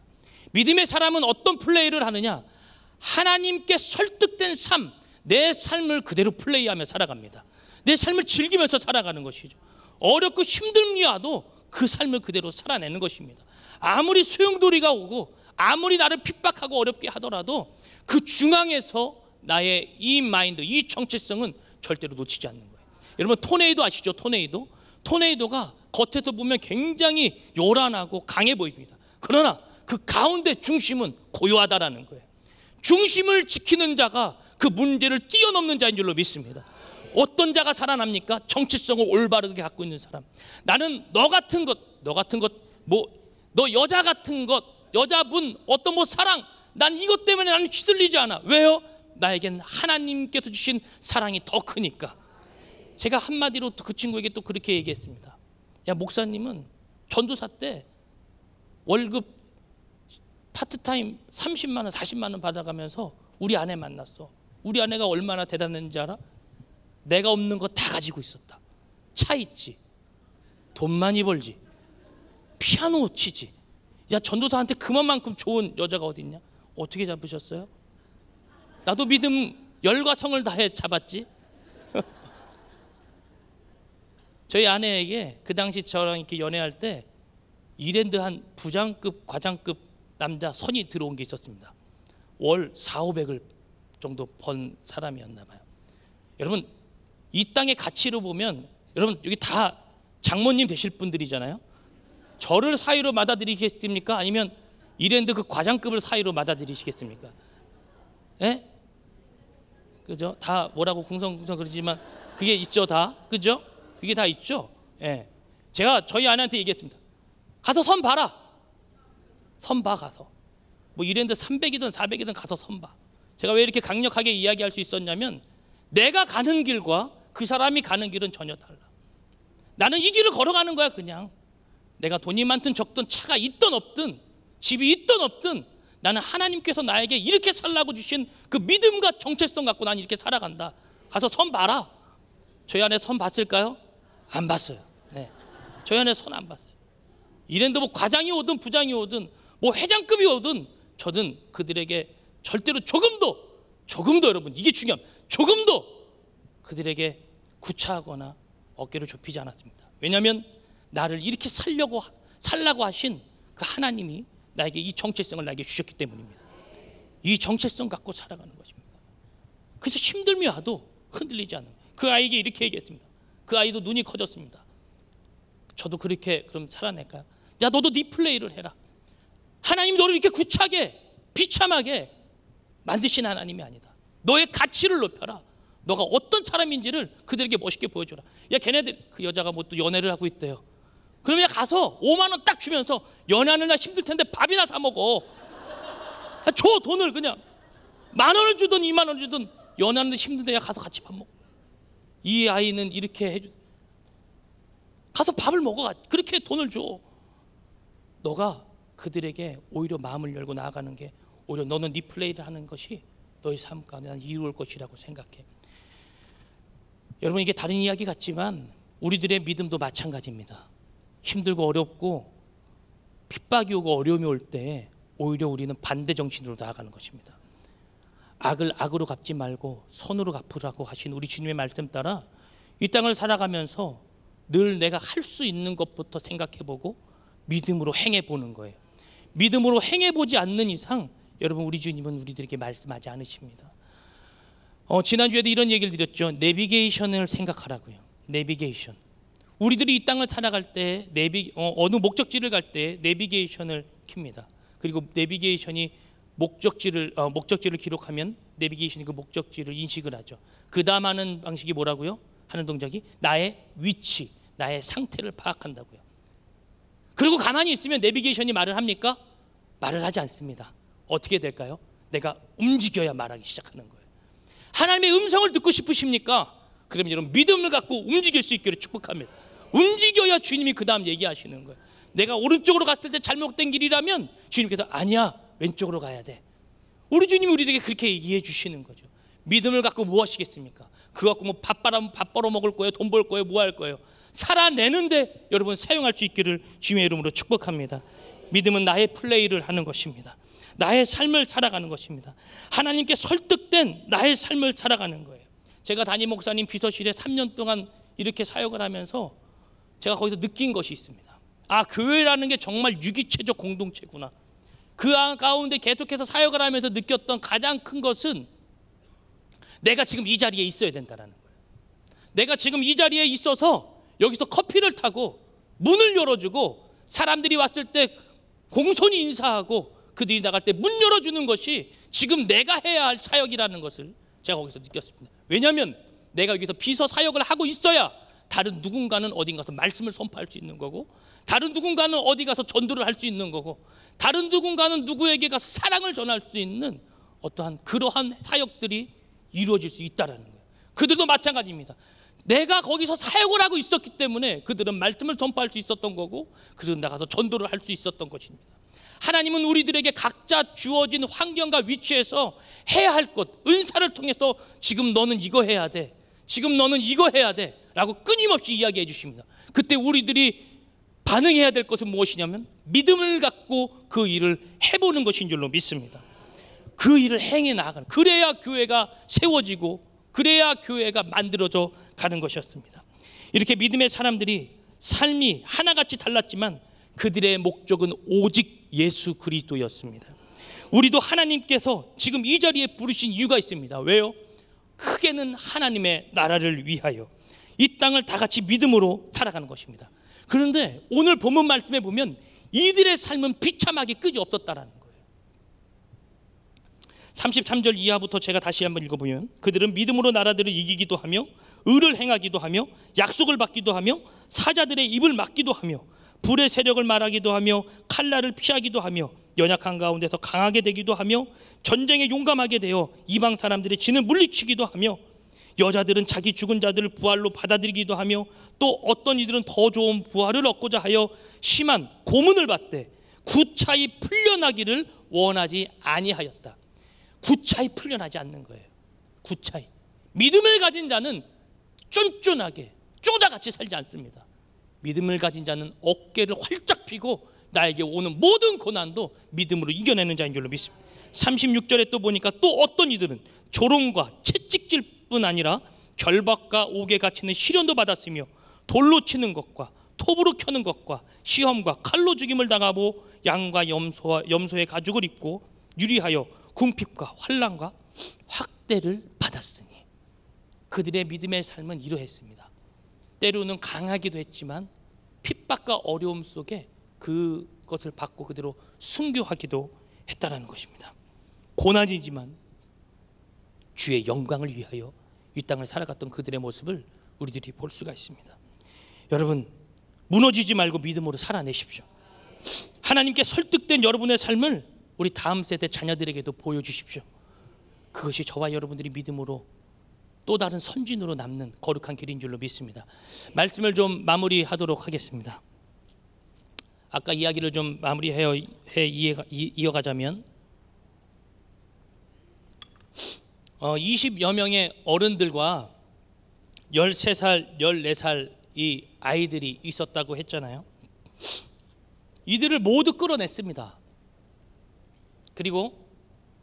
믿음의 사람은 어떤 플레이를 하느냐? 하나님께 설득된 삶, 내 삶을 그대로 플레이하며 살아갑니다. 내 삶을 즐기면서 살아가는 것이죠. 어렵고 힘듦이 와도 그 삶을 그대로 살아내는 것입니다. 아무리 소용돌이가 오고 아무리 나를 핍박하고 어렵게 하더라도 그 중앙에서 나의 이 마인드, 이 정체성은 절대로 놓치지 않는 거예요. 여러분, 토네이도 아시죠? 토네이도가 겉에서 보면 굉장히 요란하고 강해 보입니다. 그러나 그 가운데 중심은 고요하다라는 거예요. 중심을 지키는 자가 그 문제를 뛰어넘는 자인 줄로 믿습니다. 어떤 자가 살아납니까? 정체성을 올바르게 갖고 있는 사람. 나는 너 같은 것, 너 여자 같은 것, 여자분, 어떤 사랑, 난 이것 때문에 나는 휘둘리지 않아. 왜요? 나에겐 하나님께서 주신 사랑이 더 크니까. 제가 한마디로 그 친구에게 또 그렇게 얘기했습니다. 야, 목사님은 전도사 때 월급 파트타임 30만 원, 40만 원 받아가면서 우리 아내 만났어. 우리 아내가 얼마나 대단했는지 알아? 내가 없는 거 다 가지고 있었다. 차 있지, 돈 많이 벌지, 피아노 치지. 야, 전도사한테 그만큼 좋은 여자가 어디 있냐? 어떻게 잡으셨어요? 나도 믿음 열과 성을 다해 잡았지. 저희 아내에게 그 당시 저랑 이렇게 연애할 때 이랜드 한 부장급, 과장급 남자 선이 들어온 게 있었습니다. 월 400~500을 정도 번 사람이었나 봐요. 여러분, 이 땅의 가치로 보면 여러분 여기 다 장모님 되실 분들이잖아요. 저를 사위로 받아들이시겠습니까? 아니면 이랜드 그 과장급을 사위로 받아들이시겠습니까? 예? 그죠? 다 뭐라고 궁성궁성 그러지만 그게 있죠, 다. 그죠? 그게 다 있죠. 예. 제가 저희 아내한테 얘기했습니다. 가서 선 봐라. 선 봐, 가서. 뭐 이랜드 300이든 400이든 가서 선 봐. 제가 왜 이렇게 강력하게 이야기할 수 있었냐면 내가 가는 길과 그 사람이 가는 길은 전혀 달라. 나는 이 길을 걸어가는 거야. 그냥 내가 돈이 많든 적든, 차가 있든 없든, 집이 있든 없든, 나는 하나님께서 나에게 이렇게 살라고 주신 그 믿음과 정체성 갖고 난 이렇게 살아간다. 가서 선 봐라. 저희 아내 선 봤을까요? 안 봤어요. 네. 저희 아내 선 안 봤어요. 이랜드 뭐 과장이 오든 부장이 오든 뭐 회장급이 오든 저는 그들에게 절대로 조금도 여러분, 이게 중요합니다. 조금도 그들에게 구차하거나 어깨를 좁히지 않았습니다. 왜냐하면 나를 이렇게 살라고 하신 그 하나님이 나에게 이 정체성을 나에게 주셨기 때문입니다. 이 정체성 갖고 살아가는 것입니다. 그래서 힘듦이 와도 흔들리지 않는, 그 아이에게 이렇게 얘기했습니다. 그 아이도 눈이 커졌습니다. 저도 그렇게 그럼 살아낼까요? 야, 너도 네 플레이를 해라. 하나님이 너를 이렇게 구차하게 비참하게 만드신 하나님이 아니다. 너의 가치를 높여라. 너가 어떤 사람인지를 그들에게 멋있게 보여줘라. 야, 걔네들 그 여자가 뭐 또 연애를 하고 있대요. 그러면 가서 5만 원 딱 주면서 연애하는 날 힘들 텐데 밥이나 사 먹어. 줘, 돈을 그냥 10,000원을 주든 2만 원 주든 연애하는데 힘든데 야, 가서 같이 밥 먹어. 이 아이는 이렇게 해줘. 가서 밥을 먹어. 그렇게 돈을 줘. 너가 그들에게 오히려 마음을 열고 나아가는 게 오히려 너는 네 플레이를 하는 것이 너의 삶 가운데 난 이루어질 것이라고 생각해. 여러분, 이게 다른 이야기 같지만 우리들의 믿음도 마찬가지입니다. 힘들고 어렵고 핍박이 오고 어려움이 올 때 오히려 우리는 반대 정신으로 나아가는 것입니다. 악을 악으로 갚지 말고 선으로 갚으라고 하신 우리 주님의 말씀 따라 이 땅을 살아가면서 늘 내가 할 수 있는 것부터 생각해보고 믿음으로 행해보는 거예요. 믿음으로 행해보지 않는 이상 여러분, 우리 주님은 우리들에게 말씀하지 않으십니다. 지난주에도 이런 얘기를 드렸죠. 내비게이션을 생각하라고요. 내비게이션. 우리들이 이 땅을 살아갈 때 어느 목적지를 갈 때 내비게이션을 킵니다. 그리고 내비게이션이 목적지를 기록하면 내비게이션이 그 목적지를 인식을 하죠. 그 다음 하는 방식이 뭐라고요? 하는 동작이 나의 위치, 나의 상태를 파악한다고요. 그리고 가만히 있으면 내비게이션이 말을 합니까? 말을 하지 않습니다. 어떻게 될까요? 내가 움직여야 말하기 시작하는 거예요. 하나님의 음성을 듣고 싶으십니까? 그러면 여러분, 믿음을 갖고 움직일 수 있기를 축복합니다. 움직여야 주님이 그 다음 얘기하시는 거예요. 내가 오른쪽으로 갔을 때 잘못된 길이라면 주님께서 아니야, 왼쪽으로 가야 돼. 우리 주님이 우리에게 그렇게 얘기해 주시는 거죠. 믿음을 갖고 뭐 하시겠습니까? 그거 갖고 뭐 밥 벌어 먹을 거예요? 돈 벌 거예요? 뭐 할 거예요? 살아내는데 여러분 사용할 수 있기를 주님의 이름으로 축복합니다. 믿음은 나의 플레이를 하는 것입니다. 나의 삶을 살아가는 것입니다. 하나님께 설득된 나의 삶을 살아가는 거예요. 제가 담임 목사님 비서실에 3년 동안 이렇게 사역을 하면서 제가 거기서 느낀 것이 있습니다. 아, 교회라는 게 정말 유기체적 공동체구나. 그 가운데 계속해서 사역을 하면서 느꼈던 가장 큰 것은 내가 지금 이 자리에 있어야 된다는 거예요. 내가 지금 이 자리에 있어서 여기서 커피를 타고 문을 열어주고 사람들이 왔을 때 공손히 인사하고 그들이 나갈 때 문 열어주는 것이 지금 내가 해야 할 사역이라는 것을 제가 거기서 느꼈습니다. 왜냐하면 내가 여기서 비서 사역을 하고 있어야 다른 누군가는 어디 가서 말씀을 선포할 수 있는 거고, 다른 누군가는 어디 가서 전도를 할 수 있는 거고, 다른 누군가는 누구에게 가서 사랑을 전할 수 있는 어떠한 그러한 사역들이 이루어질 수 있다는 거예요. 그들도 마찬가지입니다. 내가 거기서 사역을 하고 있었기 때문에 그들은 말씀을 전파할 수 있었던 거고, 그들은 나가서 전도를 할 수 있었던 것입니다. 하나님은 우리들에게 각자 주어진 환경과 위치에서 해야 할 것, 은사를 통해서 지금 너는 이거 해야 돼, 지금 너는 이거 해야 돼 라고 끊임없이 이야기해 주십니다. 그때 우리들이 반응해야 될 것은 무엇이냐면 믿음을 갖고 그 일을 해보는 것인 줄로 믿습니다. 그 일을 행해 나가는, 그래야 교회가 세워지고 그래야 교회가 만들어져 가는 것이었습니다. 이렇게 믿음의 사람들이 삶이 하나같이 달랐지만 그들의 목적은 오직 예수 그리스도였습니다. 우리도 하나님께서 지금 이 자리에 부르신 이유가 있습니다. 왜요? 크게는 하나님의 나라를 위하여 이 땅을 다 같이 믿음으로 살아가는 것입니다. 그런데 오늘 본문 말씀에 보면 이들의 삶은 비참하게 끝이 없었다라는 거예요. 33절 이하부터 제가 다시 한번 읽어보면 그들은 믿음으로 나라들을 이기기도 하며 의를 행하기도 하며 약속을 받기도 하며 사자들의 입을 막기도 하며 불의 세력을 말하기도 하며 칼날을 피하기도 하며 연약한 가운데서 강하게 되기도 하며 전쟁에 용감하게 되어 이방 사람들의 진을 물리치기도 하며 여자들은 자기 죽은 자들을 부활로 받아들이기도 하며 또 어떤 이들은 더 좋은 부활을 얻고자 하여 심한 고문을 받되 구차히 풀려나기를 원하지 아니하였다. 구차히 풀려나지 않는 거예요. 구차히. 믿음을 가진 자는 쫀쫀하게 쪼다같이 살지 않습니다. 믿음을 가진 자는 어깨를 활짝 펴고 나에게 오는 모든 고난도 믿음으로 이겨내는 자인 줄로 믿습니다. 36절에 또 보니까 또 어떤 이들은 조롱과 채찍질 뿐 아니라 결박과 옥에 갇히는 시련도 받았으며 돌로 치는 것과 톱으로 켜는 것과 시험과 칼로 죽임을 당하고 양과 염소의 가죽을 입고 유리하여 궁핍과 환난과 학대를 받았으니 그들의 믿음의 삶은 이러했습니다. 때로는 강하기도 했지만 핍박과 어려움 속에 그것을 받고 그대로 순교하기도 했다라는 것입니다. 고난이지만 주의 영광을 위하여 이 땅을 살아갔던 그들의 모습을 우리들이 볼 수가 있습니다. 여러분, 무너지지 말고 믿음으로 살아내십시오. 하나님께 설득된 여러분의 삶을 우리 다음 세대 자녀들에게도 보여주십시오. 그것이 저와 여러분들이 믿음으로 또 다른 선진으로 남는 거룩한 길인 줄로 믿습니다. 말씀을 좀 마무리하도록 하겠습니다. 아까 이야기를 좀 이어가자면 20여 명의 어른들과 13살, 14살 이 아이들이 있었다고 했잖아요. 이들을 모두 끌어냈습니다. 그리고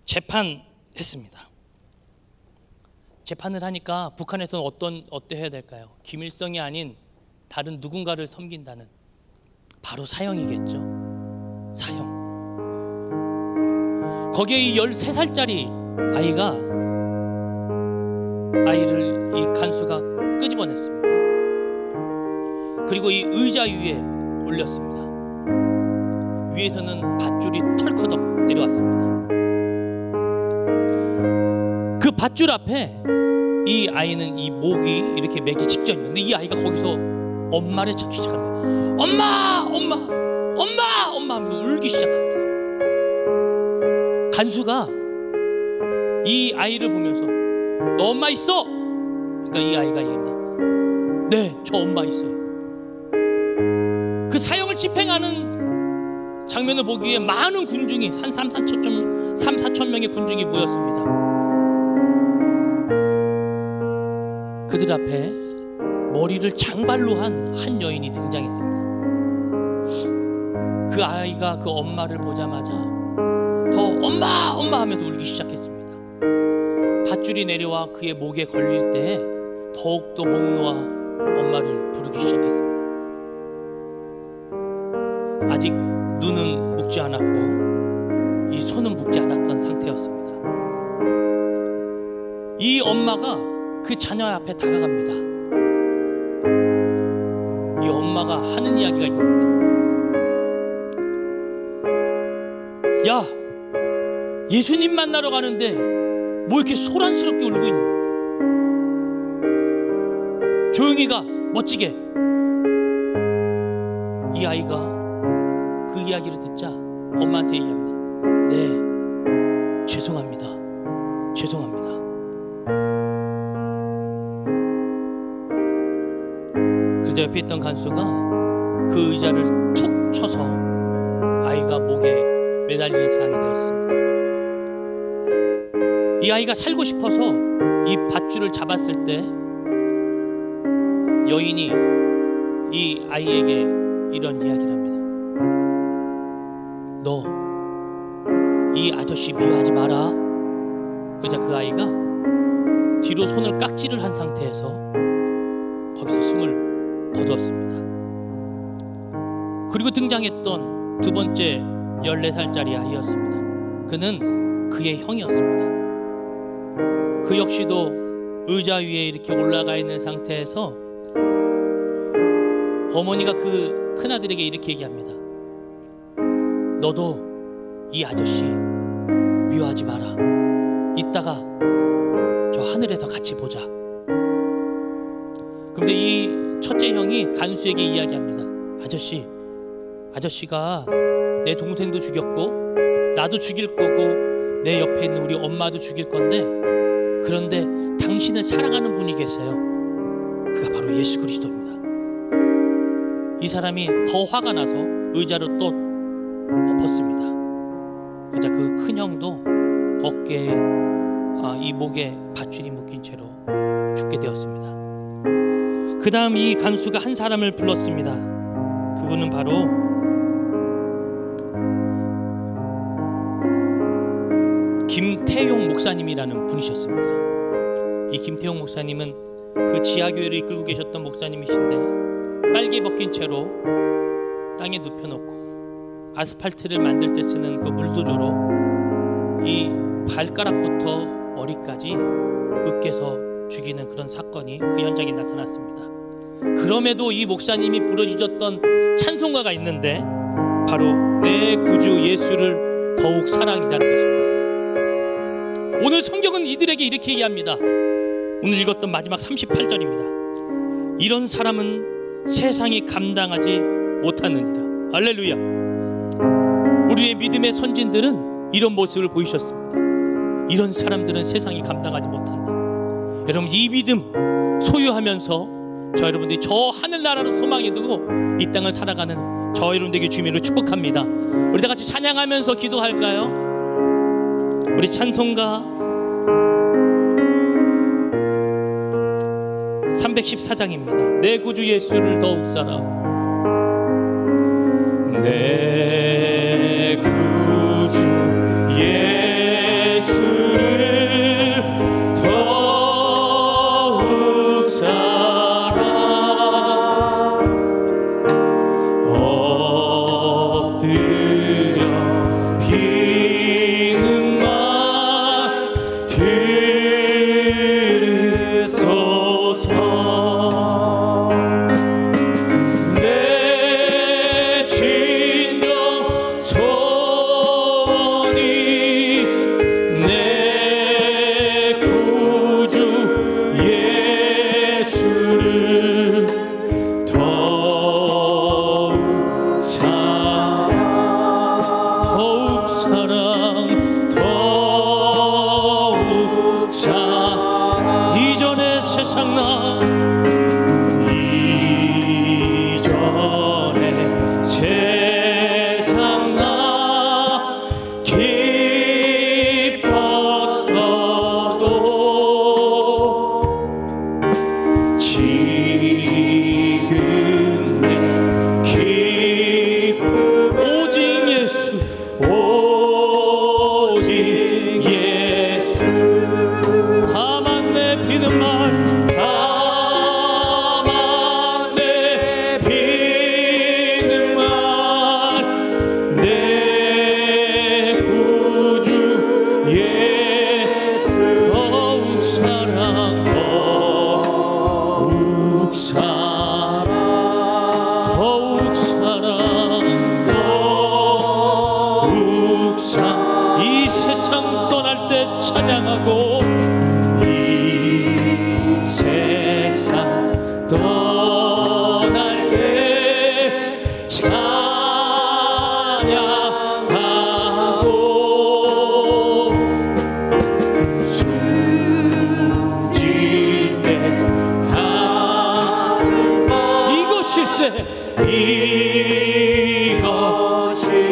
재판했습니다. 재판을 하니까 북한에서는 어때 해야 될까요? 김일성이 아닌 다른 누군가를 섬긴다는, 바로 사형이겠죠. 사형. 거기에 이 13살짜리 아이를 이 간수가 끄집어냈습니다. 그리고 이 의자 위에 올렸습니다. 위에서는 밧줄이 털커덕 내려왔습니다. 그 밧줄 앞에 이 아이는 이 목이 이렇게 매기 직전입니다. 근데 이 아이가 거기서 엄마를 찾기 시작하는 거예요. 엄마! 엄마! 엄마! 엄마! 하면서 울기 시작합니다. 간수가 이 아이를 보면서 너 엄마 있어? 그러니까 이 아이가 얘기합니다. 네, 저 엄마 있어요. 그 사형을 집행하는 장면을 보기 위해 많은 군중이 한 3-4천 명의 군중이 모였습니다. 그들 앞에 머리를 장발로 한 여인이 등장했습니다. 그 아이가 그 엄마를 보자마자 더 엄마! 엄마! 하면서 울기 시작했습니다. 밧줄이 내려와 그의 목에 걸릴 때 더욱더 목 놓아 엄마를 부르기 시작했습니다. 아직 눈은 묶지 않았고 이 손은 묶지 않았던 상태였습니다. 이 엄마가 그 자녀 앞에 다가갑니다. 이 엄마가 하는 이야기가 이겁니다. 야, 예수님 만나러 가는데 뭐 이렇게 소란스럽게 울고 있니? 조용히 가, 멋지게. 이 아이가 그 이야기를 듣자 엄마한테 얘기합니다. 네, 죄송합니다. 죄송합니다. 그러자 옆에 있던 간수가 그 의자를 툭 쳐서 아이가 목에 매달리는 상황이 되었습니다. 이 아이가 살고 싶어서 이 밧줄을 잡았을 때 여인이 이 아이에게 이런 이야기를 합니다. 너 이 아저씨 미워하지 마라. 그러자 그 아이가 뒤로 손을 깍지를 한 상태에서 거기서 숨을 거두었습니다. 그리고 등장했던 두 번째 14살짜리 아이였습니다. 그는 그의 형이었습니다. 그 역시도 의자 위에 이렇게 올라가 있는 상태에서 어머니가 그 큰아들에게 이렇게 얘기합니다. 너도 이 아저씨 미워하지 마라. 이따가 저 하늘에서 같이 보자. 그런데 이 첫째 형이 간수에게 이야기합니다. 아저씨가 내 동생도 죽였고 나도 죽일 거고 내 옆에 있는 우리 엄마도 죽일 건데, 그런데 당신을 사랑하는 분이 계세요. 그가 바로 예수 그리스도입니다. 이 사람이 더 화가 나서 의자로 또 엎었습니다. 그러자 그 큰 형도 어깨에 이 목에 밧줄이 묶인 채로 죽게 되었습니다. 그 다음 이 간수가 한 사람을 불렀습니다. 그분은 바로 김태용 목사님이라는 분이셨습니다. 이 김태용 목사님은 그 지하교회를 이끌고 계셨던 목사님이신데, 빨개 벗긴 채로 땅에 눕혀놓고 아스팔트를 만들 때 쓰는 그 물도조로 이 발가락부터 머리까지 으깨서 죽이는 그런 사건이 그 현장에 나타났습니다. 그럼에도 이 목사님이 부르짖었던 찬송가가 있는데 바로 내 구주 예수를 더욱 사랑이라는 것입니다. 오늘 성경은 이들에게 이렇게 얘기합니다. 오늘 읽었던 마지막 38절입니다. 이런 사람은 세상이 감당하지 못하느니라. 할렐루야. 우리의 믿음의 선진들은 이런 모습을 보이셨습니다. 이런 사람들은 세상이 감당하지 못한다. 여러분, 이 믿음 소유하면서 저 여러분들이 저 하늘나라를 소망에 두고 이 땅을 살아가는 저 여러분들에게 주님으로 축복합니다. 우리 다 같이 찬양하면서 기도할까요? 우리 찬송가 314장입니다. 내 구주 예수를 더욱 사랑. 내 구주 예수를 더욱 사랑. 엎드려 비는 말 들으소서.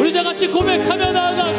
우리 다 같이 고백하며 나아가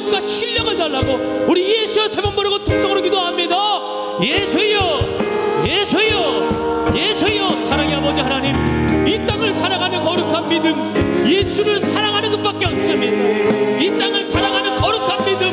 능력과 실력을 달라고 우리 예수의 세 번 부르고 통성으로 기도합니다. 예수여, 예수여, 예수여. 사랑의 아버지 하나님, 이 땅을 살아가는 거룩한 믿음, 예수를 사랑하는 것밖에 없습니다. 이 땅을 살아가는 거룩한 믿음,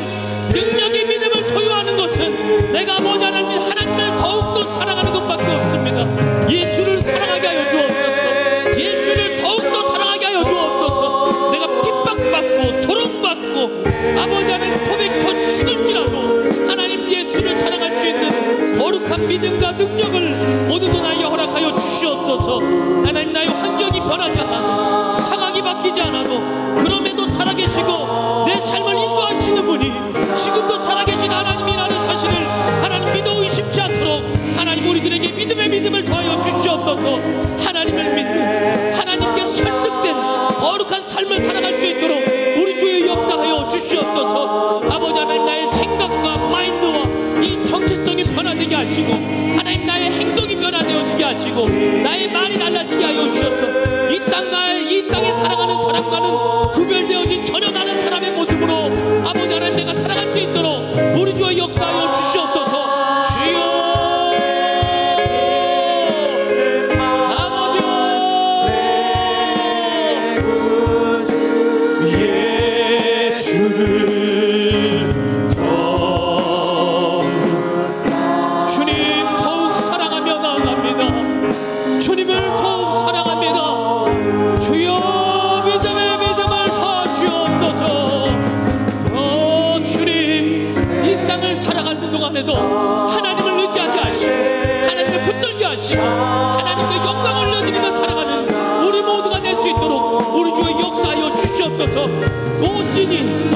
능력의 믿음을 소유하는 것은 내가 아버지 하나님을 더욱더 사랑하는 것밖에 없습니다. 예수를 사랑하게 하여 주옵소서. 예수를 더욱더 사랑하게 하여 주옵소서. 내가 핍박받고 조롱받고 아버지 하나님 도백쳐 죽을지라도 하나님 예수를 사랑할 수 있는 거룩한 믿음과 능력을 모두도 나에게 허락하여 주시옵소서. 하나님, 나의 환경이 변하지 않아도, 상황이 바뀌지 않아도 그럼에도 살아계시고 내 삶을 인도하시는 분이 지금도 살아계신 하나님이라는 사실을 하나님 믿어 의심치 않도록 하나님 우리들에게 믿음의 믿음을 더하여 주시옵소서. 하나님을 믿는, 하나님께 설득된 거룩한 삶을 살아갈 수 있도록 우리 주의 역사하여 주시옵소서. 아버지 하나님, 나의 생각과 마인드와 이 정체성이 변화되게 하시고 하나님 나의 행동이 변화되어지게 하시고 나의 말이 달라지게 하여 주셔서 이 땅에 살아가는 사람과는 구별되어진 전혀 다른 사람의 모습으로 아버지 하나님 내가 살아갈 수 있도록 우리 주의 역사하여 주시옵소서. 주여 동안에도 하나님을 의지하게 하시고 하나님을 붙들게 하시고 하나님께 영광을 올려드리며 살아가는 우리 모두가 될 수 있도록 우리 주의 역사하여 주시옵소서.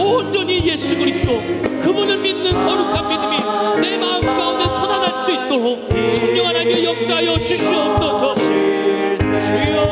온전히 예수 그리스도 그분을 믿는 거룩한 믿음이 내 마음 가운데 솟아날 수 있도록 성령 하나님의 역사하여 주시옵소서. 주여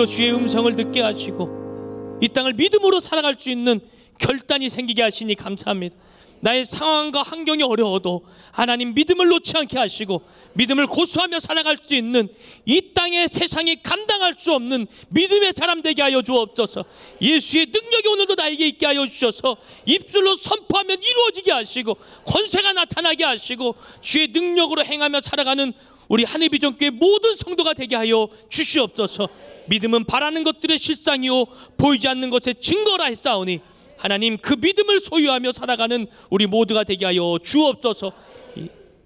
오늘도 주의 음성을 듣게 하시고 이 땅을 믿음으로 살아갈 수 있는 결단이 생기게 하시니 감사합니다. 나의 상황과 환경이 어려워도 하나님 믿음을 놓지 않게 하시고 믿음을 고수하며 살아갈 수 있는 이 땅의 세상이 감당할 수 없는 믿음의 사람 되게 하여 주옵소서. 예수의 능력이 오늘도 나에게 있게 하여 주셔서 입술로 선포하면 이루어지게 하시고 권세가 나타나게 하시고 주의 능력으로 행하며 살아가는 우리 하늘비전교회 모든 성도가 되게 하여 주시옵소서. 믿음은 바라는 것들의 실상이요 보이지 않는 것의 증거라 했사오니 하나님 그 믿음을 소유하며 살아가는 우리 모두가 되게 하여 주옵소서.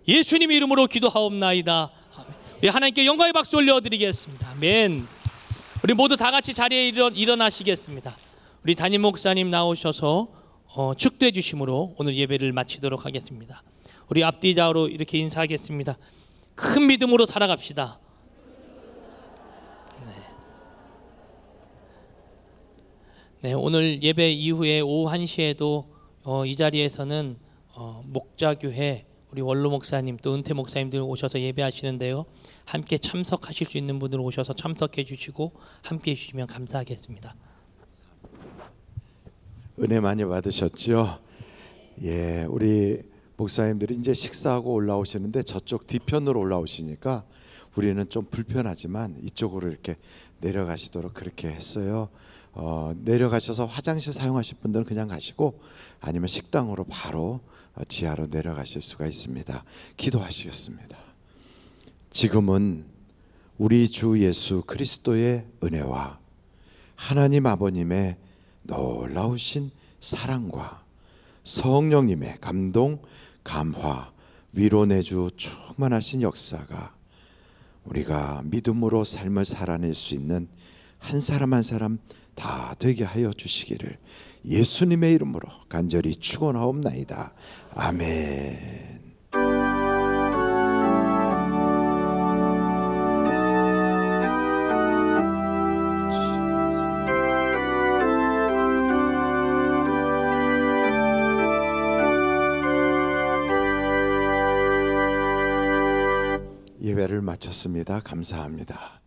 예수님의 이름으로 기도하옵나이다. 우리 하나님께 영광의 박수 올려드리겠습니다. 아멘. 우리 모두 다 같이 자리에 일어나시겠습니다. 우리 담임 목사님 나오셔서 축도해 주심으로 오늘 예배를 마치도록 하겠습니다. 우리 앞뒤 좌우로 이렇게 인사하겠습니다. 큰 믿음으로 살아갑시다. 네, 오늘 예배 이후에 오후 1시에도 이 자리에서는 목자교회 우리 원로 목사님 또 은퇴 목사님들 오셔서 예배하시는데요. 함께 참석하실 수 있는 분들 오셔서 참석해 주시고 함께 해 주시면 감사하겠습니다. 은혜 많이 받으셨죠? 예, 우리 목사님들이 이제 식사하고 올라오시는데 저쪽 뒤편으로 올라오시니까 우리는 좀 불편하지만 이쪽으로 이렇게 내려가시도록 그렇게 했어요. 내려가셔서 화장실 사용하실 분들은 그냥 가시고 아니면 식당으로 바로 지하로 내려가실 수가 있습니다. 기도하시겠습니다. 지금은 우리 주 예수 그리스도의 은혜와 하나님 아버님의 놀라우신 사랑과 성령님의 감동, 감화, 위로 내주 충만하신 역사가 우리가 믿음으로 삶을 살아낼 수 있는 한 사람 한 사람 다 되게 하여 주시기를 예수님의 이름으로 간절히 축원하옵나이다. 아멘. 마쳤습니다. 감사합니다.